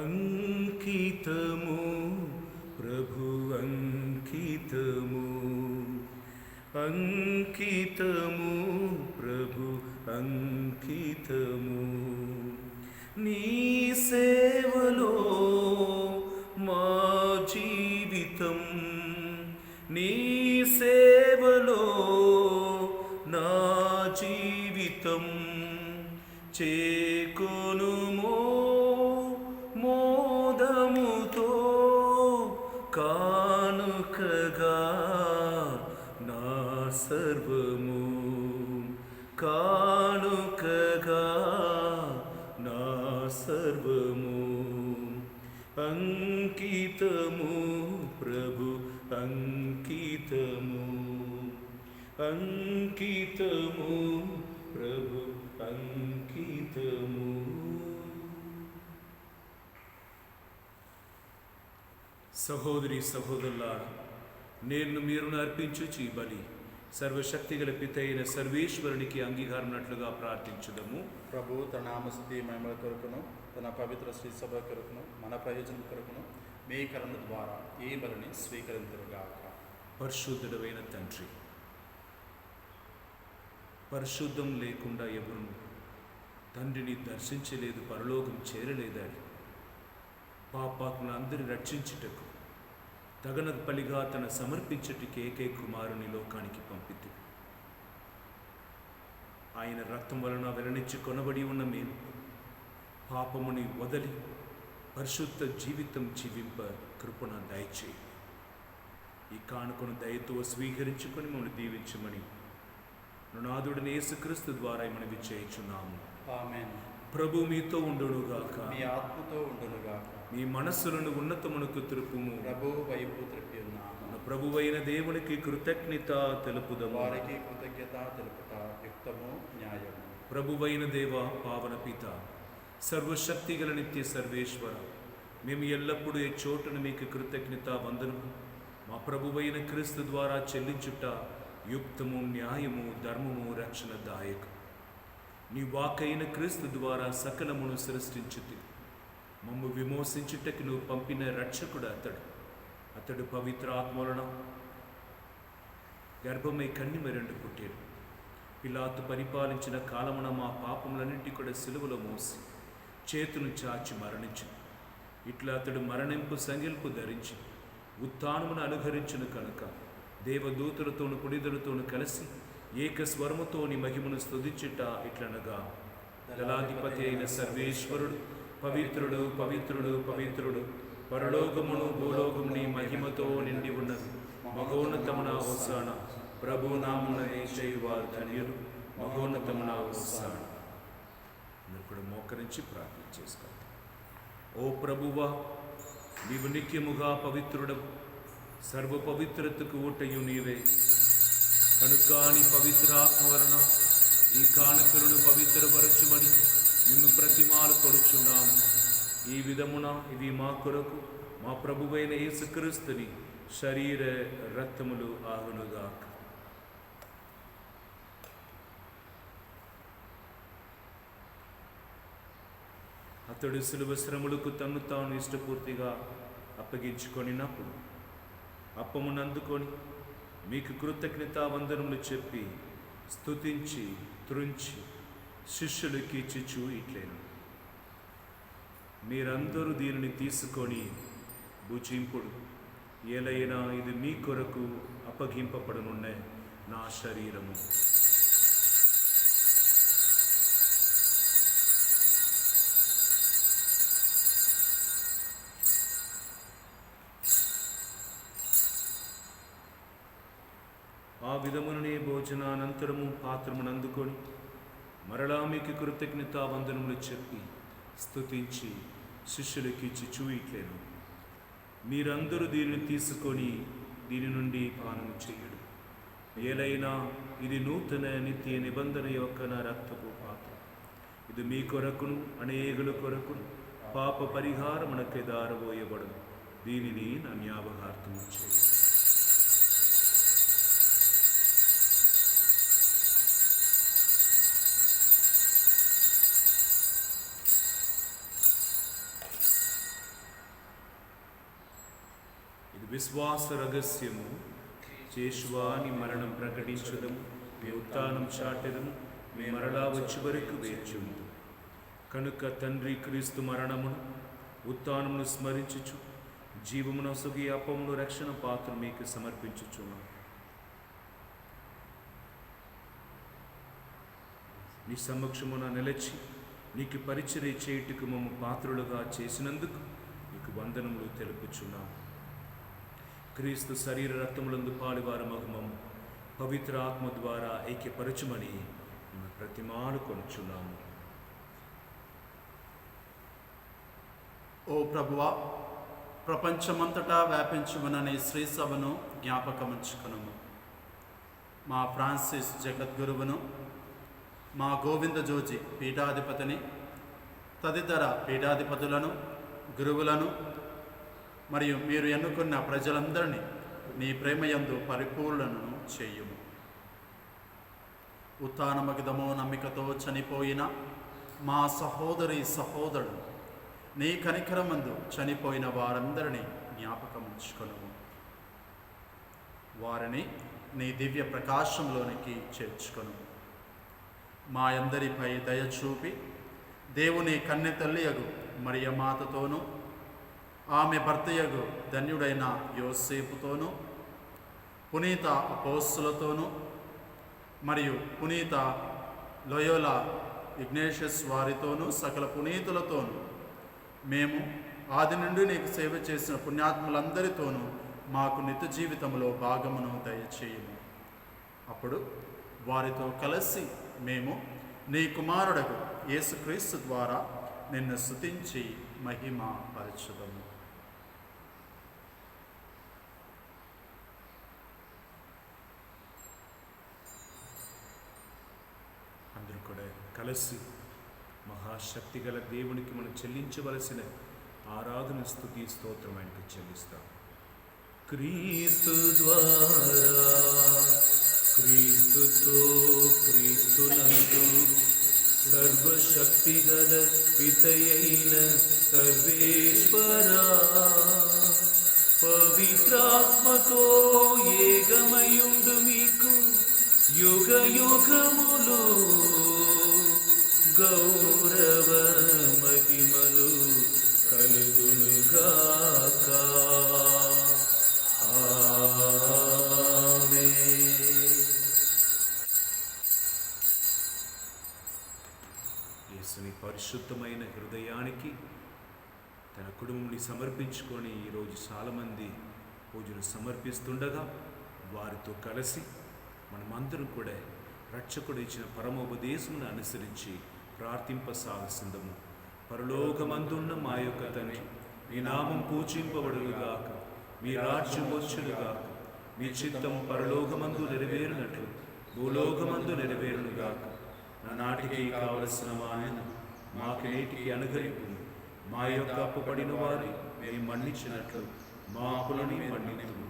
అంకితము ప్రభు అంకితము, అంకితము ప్రభు అంకితము, నీ సేవలో మా జీవితం నీ సేవలో నా జీవితం చేకొనుమో మోదముతో కానుకగా నా సర్వము కానుకగా నా సర్వము అంకితము ప్రభు అంకితము అంకితము ప్రభు అంకితము. సహోదరి సహోదరులారా, నేను మీరు అర్పించుచు ఈ బలి సర్వశక్తిగల పిత అయిన సర్వేశ్వరునికి అంగీకారమునట్లుగా ప్రార్థించుదము. ప్రభు తన నామస్తుతి మహిమల కొరకును తన పవిత్ర శ్రీ సభ కొరకును మన ప్రయోజనం కొరకును మీ కరుణ ద్వారా ఈ బలిని స్వీకరించుగాక. పరిశుద్ధుడైన తండ్రి, పరిశుద్ధం లేకుండా ఎవరు తండ్రిని దర్శించలేదు, పరలోకం చేరలేదని పాపాత్మను అందరిని రక్షించుటకు తగన బలిగా తన సమర్పించుటకి ఏకైక కుమారుని లోకానికి పంపితే ఆయన రక్తం వలన వెలనిచ్చి కొనబడి ఉన్న మేము పాపముని వదలి పరిశుద్ధ జీవితం జీవింప కృపణ దయచేయి. ఈ కానుకను దయతో స్వీకరించుకొని మమ్మల్ని దీవించమని నాదుడిని యేసుక్రీస్తు ద్వారా మనవి చేయుచున్నాము. ఆమేన్. ప్రభు మీతో ఉండునుగాక, మీ ఆత్మతో ఉండునుగాక. మీ మనస్సులను ఉన్నతమునకు త్రిప్పుము. ప్రభు వైపు త్రిప్పి ఉన్నాము. ప్రభువైన దేవునికి కృతజ్ఞత తెలుపుదము. వారికి కృతజ్ఞత తెలుపుట యుక్తము న్యాయము. ప్రభువైన దేవ పావన పిత సర్వశక్తిగల నిత్య సర్వేశ్వర, మేము ఎల్లప్పుడూ ఈ చోటును మీకు కృతజ్ఞత వందనము మా ప్రభువైన క్రీస్తు ద్వారా చెల్లించుట యుక్తము న్యాయము ధర్మము రక్షణ దాయకు. నీ వాకైన క్రీస్తు ద్వారా సకలమును సృష్టించుతి. మమ్ము విమోచించుటకు నువ్వు పంపిన రక్షకుడు అతడు పవిత్ర ఆత్మలన గర్భమై కన్నిమరెండు పుట్టాడు. పిలాతు పరిపాలించిన కాలమున మా పాపములన్నింటి కూడా సిలువలో మోసి చేతును చాచి మరణించు. ఇట్లా అతడు మరణింపు సంగిల్పు ధరించి ఉత్థానమును అనుహరించును కనుక దేవదూతులతోను పుడిదులతోను కలిసి ఏక స్వరముతో నీ మహిమను స్తుతించుట ఇట్లనగా, దళాధిపతి అయిన సర్వేశ్వరుడు పవిత్రుడు పవిత్రుడు పవిత్రుడు, పరలోకమును భూలోకము నీ మహిమతో నిండి ఉన్నది. మహోన్నతమున హోసానా, ప్రభు నామమున చేయువారు ధన్యులు. మహోన్నతమున హోసానా. మీరు కూడా మోకరించి ప్రార్థన చేసుకోండి. ఓ ప్రభువా, నీవు నిత్యముగా పవిత్రుడవు, సర్వ పవిత్రతకు ఊటయు నీవే కనుక నీ పవిత్రాత్మ వలన ఈ కానుకలను పవిత్రపరచుమని నిన్ను ప్రతిమాలు కొడుచున్నాము. ఈ విధమున ఇవి మా కొరకు మా ప్రభువైన యేసుక్రీస్తుని శరీర రక్తములు ఆగునుగాక. అతడు శిలువ శ్రమలకు తన్ను తాను ఇష్టపూర్తిగా అప్పగించుకొనినప్పుడు అప్పమును అందుకొని మీకు కృతజ్ఞతా వందనములు చెప్పి స్తుతించి త్రుంచి శిష్యులకి ఇచ్చిచూ ఇట్లేను, మీరందరూ దీనిని తీసుకొని భుజింపుడు. ఏలైనా ఇది మీ కొరకు అప్పగింపబడనున్న నా శరీరము. ఆ విధముననే భోజనానంతరము పాత్రమును అందుకొని మరలా మీకు కృతజ్ఞతా వందనములు చెప్పి స్తుతించి శిష్యులకి ఇచ్చి చూయిట్లేను, మీరందరూ దీనిని తీసుకొని దీని నుండి పానము చేయుడు. ఏలైనా ఇది నూతన నిత్య నిబంధన యొక్క నా రక్తపు పాత్ర. ఇది మీ కొరకును అనేకుల కొరకును పాప పరిహారమునకై దారబోయబడును. దీనిని నా జ్ఞాపకార్థము చేయుడు. విశ్వాస రహస్యము, యేషువాని మరణం ప్రకటించదము, మీ ఉత్థానం చాటెదము, మీ మరలా వచ్చి వరకు వేచుందు. కనుక తండ్రి క్రీస్తు మరణమును ఉత్థానమును స్మరించుచు జీవమును సుగి అప్పమును రక్షణ పాత్ర మీకు సమర్పించుచున్నాం. నీ సమక్షమున నిలిచి నీకు పరిచర్య చేయుటకు మమ్ము పాత్రులుగా చేసినందుకు నీకు వందనములు తెలుపుచున్నాం. క్రీస్తు శరీర రక్తములందు పాలువారు మగమము పవిత్ర ఆత్మ ద్వారా ఐక్యపరచుమని మేము ప్రతిమాలు కొనుచున్నాము. ఓ ప్రభువా, ప్రపంచమంతటా వ్యాపించుమనని శ్రీ సభను జ్ఞాపకముంచుకునము. మా ఫ్రాన్సిస్ జగద్గురువును, మా గోవింద జోజి పీఠాధిపతిని, తదితర పీఠాధిపతులను, గురువులను మరియు మీరు ఎన్నుకున్న ప్రజలందరినీ నీ ప్రేమయందు పరిపూర్ణను చేయుము. ఉత్థానమగిదమో నమ్మికతో చనిపోయిన మా సహోదరి సహోదరుడు నీ కనికరమందు చనిపోయిన వారందరినీ జ్ఞాపకముంచుకొనుము. వారిని నీ దివ్య ప్రకాశంలోనికి చేర్చుకొనుము. మా అందరిపై దయ చూపి దేవుని కన్నె తల్లియగు మరియమాతతోనూ, ఆమె భర్తయగు ధన్యుడైన యోసేపుతోనూ, పునీత అపోస్తులతోనూ మరియు పునీత లోయోలా ఇగ్నేషియస్ వారితోనూ సకల పునీతులతోనూ మేము ఆది నుండి నీకు సేవ చేసిన పుణ్యాత్ములందరితోనూ మాకు నిత్య జీవితంలో భాగమును దయచేయము. అప్పుడు వారితో కలిసి మేము నీ కుమారుడకు యేసుక్రీస్తు ద్వారా నిన్ను స్తుతించి మహిమ పరచుదము. అందరూ కూడా కలిసి మహాశక్తి గల దేవునికి మనం చెల్లించవలసిన ఆరాధన స్తుతి స్తోత్రం ఆయనకు చెల్లిస్తాం. క్రీస్తు ద్వారా, క్రీస్తుతో, క్రీస్తునందు సర్వశక్తి గల పితయైన సర్వేశ్వరా, పవిత్రాత్మతో ఏకమయుండు మీకు యుగ యుగములు గౌరవ మహిమలు కలుగునుగాక. యేసుని పరిశుద్ధమైన హృదయానికి తన కుటుంబాన్ని సమర్పించుకొని ఈరోజు చాలామంది పూజలు సమర్పిస్తుండగా వారితో కలిసి మనమందరం కూడా రక్షకుడు ఇచ్చిన పరమోపదేశమును అనుసరించి ప్రార్థింపసాగసిందము. పరలోకమందున్న మా యొక్క తండ్రి, మీ నామం పూజింపబడునుగాక, మీ రాజ్యం వచ్చునుగాక, మీ చిత్తం పరలోకమందు నెరవేరునట్లు భూలోకమందు నెరవేరునుగాక. నానాటికి కావలసిన మాయను మాకు నేటికి అనుగ్రహింపు. మా యొక్క అప్పుపడిన వారి మేము మన్నించినట్లు మా అప్పులని మన్నింపు.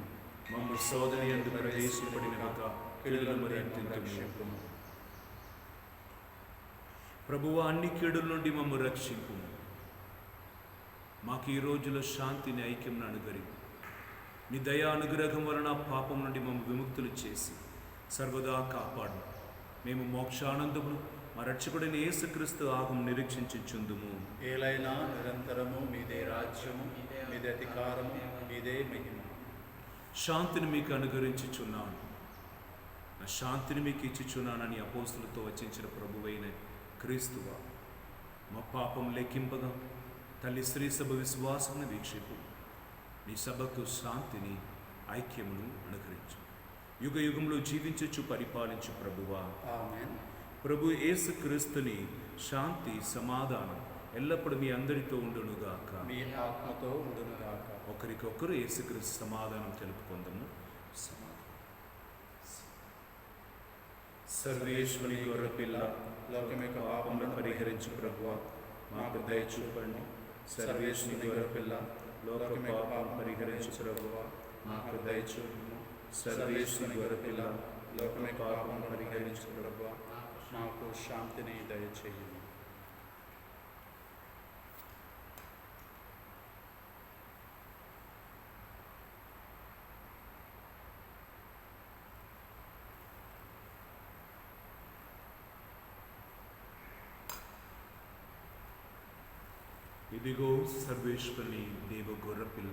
మమ్మ సోదరి యందు ప్రవేశపడినగాక కీడులను మరింతింపు. ప్రభువా, అన్ని కీడుల నుండి మమ్మ రక్షింపు. మాకు ఈ రోజులో శాంతిని, ఐక్యంను అనుగ్రహింపు. నీ దయా అనుగ్రహం వలన పాపం నుండి మమ్మ విముక్తులు చేసి సర్వదా కాపాడు. మేము మోక్షానందమును మా రక్షకుడైన యేసుక్రీస్తు ఆగం నిరీక్షించుచుందుము. ఏలైనా నిరంతరము మీదే రాజ్యము, మీదే అధికారము, మీదే మహిమ. శాంతిని మీకు అనుగ్రహించుచున్నాను, నా శాంతిని మీకు ఇచ్చుచున్నానని అపోస్తులతో వచించిన ప్రభువైన క్రీస్తువా, మా పాపం లెక్కింపగా తల్లి శ్రీ సభ విశ్వాసమును వీక్షింపు. నీ సభకు శాంతిని, ఐక్యమును అనుగ్రహించు. యుగ యుగంలో జీవించచ్చు పరిపాలించు ప్రభువా. ఆమేన్. ప్రభు యేసు క్రీస్తుని శాంతి, సమాధానం ఎల్లప్పుడూ మీ అందరితో ఉండునుగాక. మీ ఆత్మతో ఉండునుగాక. ఒకరికొకరు యేసుక్రీస్తు సమాధానం తెలుపుకుందాము. సర్వేశ్వరి గొర్రెపిల్ల, లోకం యొక్క పాపములను పరిహరించు ప్రభువా, మాకు దయ చూపండి. సర్వేశ్వరి గొర్రెపిల్ల, లోక పాపములను పరిహరించు ప్రభువా, మాకు దయ చూపుము. సర్వేశ్వరి గొర్రెపిల్ల, లోకం యొక్క పాపములను పరిహరించు ప్రభువా, మాకు శాంతిని దయచేయుము. ఇదిగో సర్వేశ్వరుని దేవ గొర్రెపిల్ల,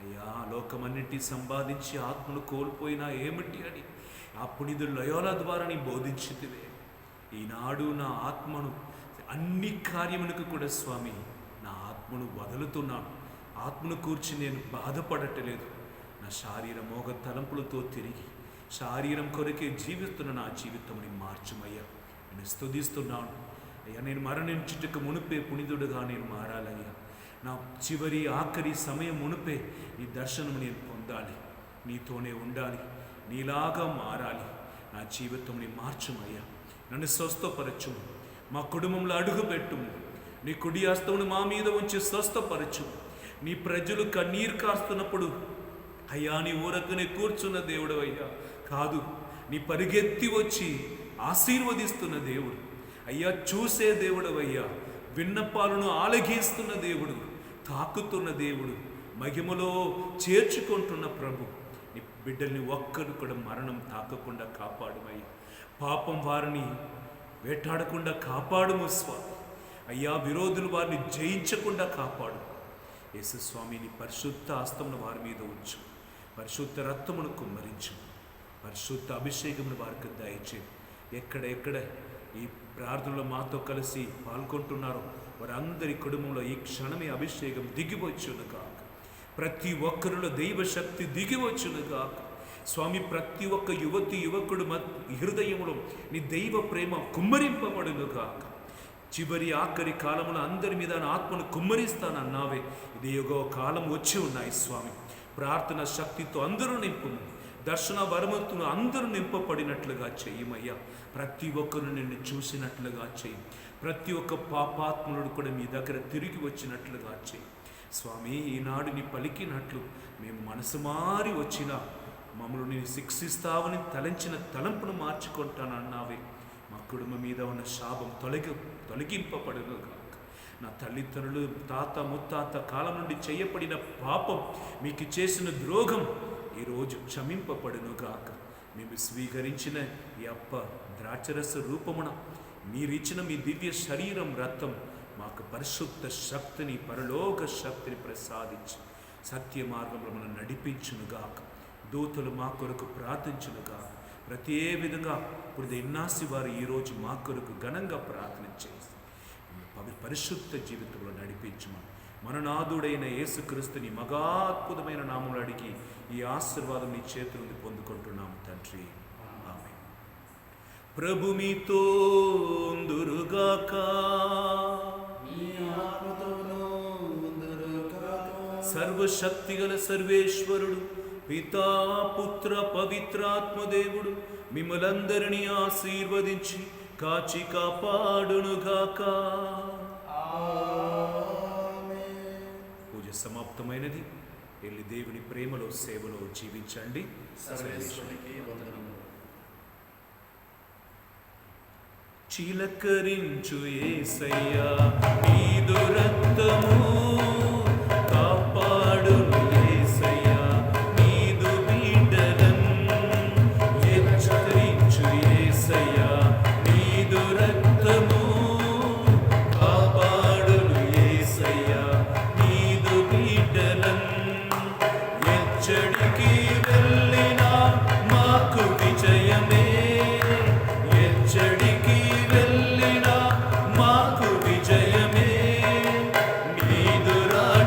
అయ్యా లోకమన్నిటి సంపాదించి ఆత్మను కోల్పోయినా ఏమిటి అని ఆ పునిదుడు లయోలా ద్వారా నీ బోధించితివే. ఈనాడు నా ఆత్మను అన్ని కార్యములకు కూడా స్వామి నా ఆత్మను వదులుతున్నాను. ఆత్మను కూర్చి నేను బాధపడటలేదు. నా శారీర మోగ తలంపులతో తిరిగి శారీరం కొరకే జీవిస్తున్న నా జీవితంని మార్చుమయ్యా. నేను స్తుతిస్తున్నాను అయ్యా. నేను మరణించుటకు మునిపే పునిదుడుగా నేను మారాలయ్యా. నా చివరి ఆఖరి సమయం మునిపే నీ దర్శనం నేను పొందాలి, నీతోనే ఉండాలి, నీలాగా మారాలి. నా జీవితంని మార్చుమయ్యా. నన్ను స్వస్థపరచుము, మా కుటుంబంలో అడుగుపెట్టుము. నీ కుడి హస్తమును మా మీద ఉంచి స్వస్థపరచుము. నీ ప్రజలు కన్నీరు కాస్తున్నప్పుడు అయ్యా నీ ఊరకనే కూర్చున్న దేవుడు అయ్యా కాదు, నీ పరిగెత్తి వచ్చి ఆశీర్వదిస్తున్న దేవుడు అయ్యా. చూసే దేవుడు అయ్యా, విన్నపాలను ఆలగిస్తున్న దేవుడు, తాకుతున్న దేవుడు, మహిమలో చేర్చుకుంటున్న ప్రభు. నీ బిడ్డల్ని ఒక్కరు కూడా మరణం తాకకుండా కాపాడుమయ్యా. పాపం వారిని వేటాడకుండా కాపాడుము స్వామి అయ్యా. విరోధులు వారిని జయించకుండా కాపాడు యేసు స్వామి. నీ పరిశుద్ధ హస్తమును వారి మీద ఉంచు, పరిశుద్ధ రక్తమును కుమ్మరించు, పరిశుద్ధ అభిషేకమును వారికి దయచేయి. ఎక్కడెక్కడ ఈ ప్రార్థనలో మాతో కలిసి పాల్గొంటున్నారో వారందరి కుటుంబంలో ఈ క్షణమే అభిషేకం దిగివచ్చును కాక. ప్రతి ఒక్కరిలో దైవశక్తి దిగివచ్చును కాక స్వామి. ప్రతి ఒక్క యువతి యువకుడు హృదయంలో నీ దైవ ప్రేమ కుమ్మరింపబడును కాక. చివరి ఆఖరి కాలంలో అందరి మీద నా ఆత్మను కుమ్మరిస్తానన్నావే. ఇది యుగో కాలం వచ్చి ఉన్నాయి స్వామి. ప్రార్థన శక్తితో అందరూ నింపుము, దర్శన వరమతులు అందరూ నింపబడినట్లుగా చెయ్యమయ్యా. ప్రతి ఒక్కరు నిన్ను చూసినట్లుగా చెయ్యి. ప్రతి ఒక్క పాపాత్ముడు కూడా మీ దగ్గర తిరిగి వచ్చినట్లుగా చెయ్యి స్వామి. ఈనాడు నీ పలికినట్లు మేము మనసు మారి వచ్చినా మమ్మల్ని నేను శిక్షిస్తావని తలంచిన తలంపును మార్చుకుంటానన్నావే. మా కుటుంబం మీద ఉన్న శాపం తొలగింపబడును గాక. నా తల్లిదండ్రులు తాత ముత్తాత కాలం నుండి చేయబడిన పాపం, మీకు చేసిన ద్రోహం ఈరోజు క్షమింపబడును గాక. మేము స్వీకరించిన ఈ అప్ప ద్రాక్షరస రూపమున మీరిచ్చిన మీ దివ్య శరీరం రక్తం మాకు పరిశుద్ధ శక్తిని, పరలోక శక్తిని ప్రసాదించి సత్య మార్గంలో మనం నడిపించునుగాక. దూతలు మా కొరకు ప్రార్థించునుగా. ప్రతి ఏ విధంగా ఇప్పుడు ఇన్నాసి వారు ఈరోజు మా కొరకు ఘనంగా ప్రార్థన చేసి పరిశుద్ధ జీవితంలో నడిపించమని మన నాథుడైన యేసుక్రీస్తుని మగాద్భుతమైన నామములు అడిగి ఈ ఆశీర్వాదం నీ చేతుల నుండి పొందుకుంటున్నాము తండ్రి. ఆమేన్. ప్రభు మీతో ఉందురుగాక. సర్వశక్తిగల సర్వేశ్వరుడు పితా పుత్ర పవిత్రాత్మదేవుడు మిమ్మలందరినీ ఆశీర్వదించి కాచి కాపాడునుగాక. పూజ సమాప్తమైనది. వెళ్ళి దేవుని ప్రేమలో సేవలో జీవించండి. సర్వేశ్వరునికి వందనములు. చిలకరించు యేసయ్యా నీదు రక్తము కాపాడును యేసయ్యా నీదు బిడ్డలను. హెచ్చరించు యేసయ్యా నీదు రక్తము కాపాడును యేసయ్యా నీదు బిడ్డలను. ఎచ్చడికి వెళ్ళినా మాకు విజయమే, ఎచ్చడికి వెళ్ళినా మాకు విజయమే. నీదు రాజ్యం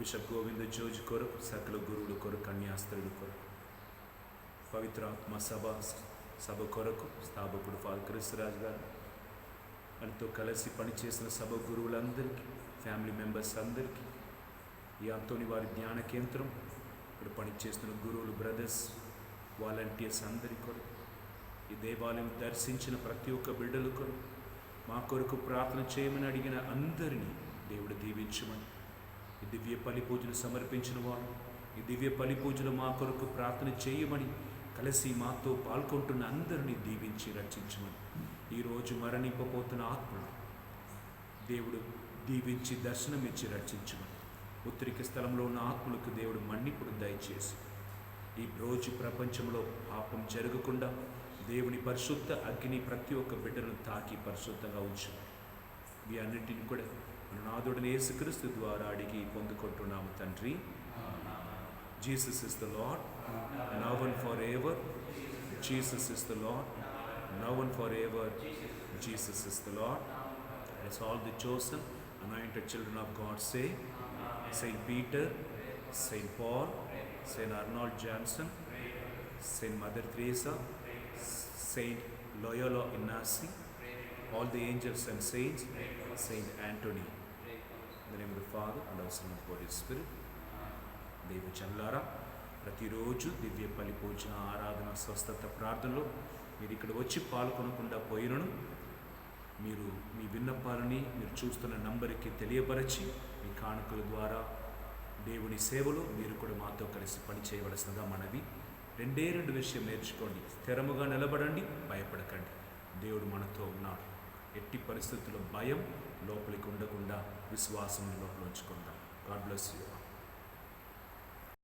బిషప్ గోవింద జోజ్ కొరకు, సకల గురువుల కొరకు, కన్యాస్త్రుల కొరకు, పవిత్రాత్మ సభ కొరకు, స్థాపకుడు ఫాదర్ క్రిస్తురాజు గారు, మనతో కలిసి పనిచేసిన సభ గురువులందరికీ, ఫ్యామిలీ మెంబర్స్ అందరికీ, ఈ అంతోని వారి ధ్యాన కేంద్రం ఇక్కడ పనిచేస్తున్న గురువులు, బ్రదర్స్, వాలంటీర్స్ అందరి కొరకు, ఈ దేవాలయం దర్శించిన ప్రతి ఒక్క బిడ్డల కొరకు, మా కొరకు ప్రార్థన చేయమని అడిగిన అందరినీ దేవుడు దీవించమని, ఈ దివ్య బలి పూజలు సమర్పించిన వారు, ఈ దివ్య బలి పూజలు మా కొరకు ప్రార్థన చేయమని కలిసి మాతో పాల్గొంటున్న అందరినీ దీవించి రక్షించమని, ఈరోజు మరణింపబోతున్న ఆత్మలు దేవుడు దీవించి దర్శనమిచ్చి రక్షించమని, ఉత్తరిక స్థలంలో ఉన్న ఆత్మలకు దేవుడు మన్నిపుడు దయచేసి ఈ రోజు ప్రపంచంలో పాపం జరగకుండా దేవుని పరిశుద్ధ అగ్ని ప్రతి ఒక్క బిడ్డను తాకి పరిశుద్ధంగా ఉంచమని, ఈ అన్నింటిని కూడా మన నాథుడైన యేసుక్రీస్తు ద్వారా అడిగి పొందుకుంటున్నాము తండ్రి. Jesus is the Lord, now and forever. Jesus is the Lord, now and forever. Jesus is the Lord. As all the chosen, anointed children of God say, Saint Peter, Saint Paul, Saint Arnold Jansen, Saint Mother Teresa, Saint Loyola Ignasi, all the angels and saints, Saint Anthony. In the name of the Father and of the Son and of the Holy Spirit. దైవ జనులారా, ప్రతిరోజు దివ్య బలి పూజ, ఆరాధన, స్వస్థత ప్రార్థనలో మీరు ఇక్కడ వచ్చి పాల్గొనకుండా పోయినను మీరు మీ విన్నపాలని మీరు చూస్తున్న నంబర్కి తెలియపరచి మీ కానుకల ద్వారా దేవుని సేవలో మీరు కూడా మాతో కలిసి పని చేయవలసిందిగా మనవి. రెండు విషయం నేర్చుకోండి. స్థిరముగా నిలబడండి, భయపడకండి. దేవుడు మనతో ఉన్నాడు. ఎట్టి పరిస్థితుల్లో భయం లోపలికి ఉండకుండా విశ్వాసం లోపల ఉంచుకుందాం. God bless you.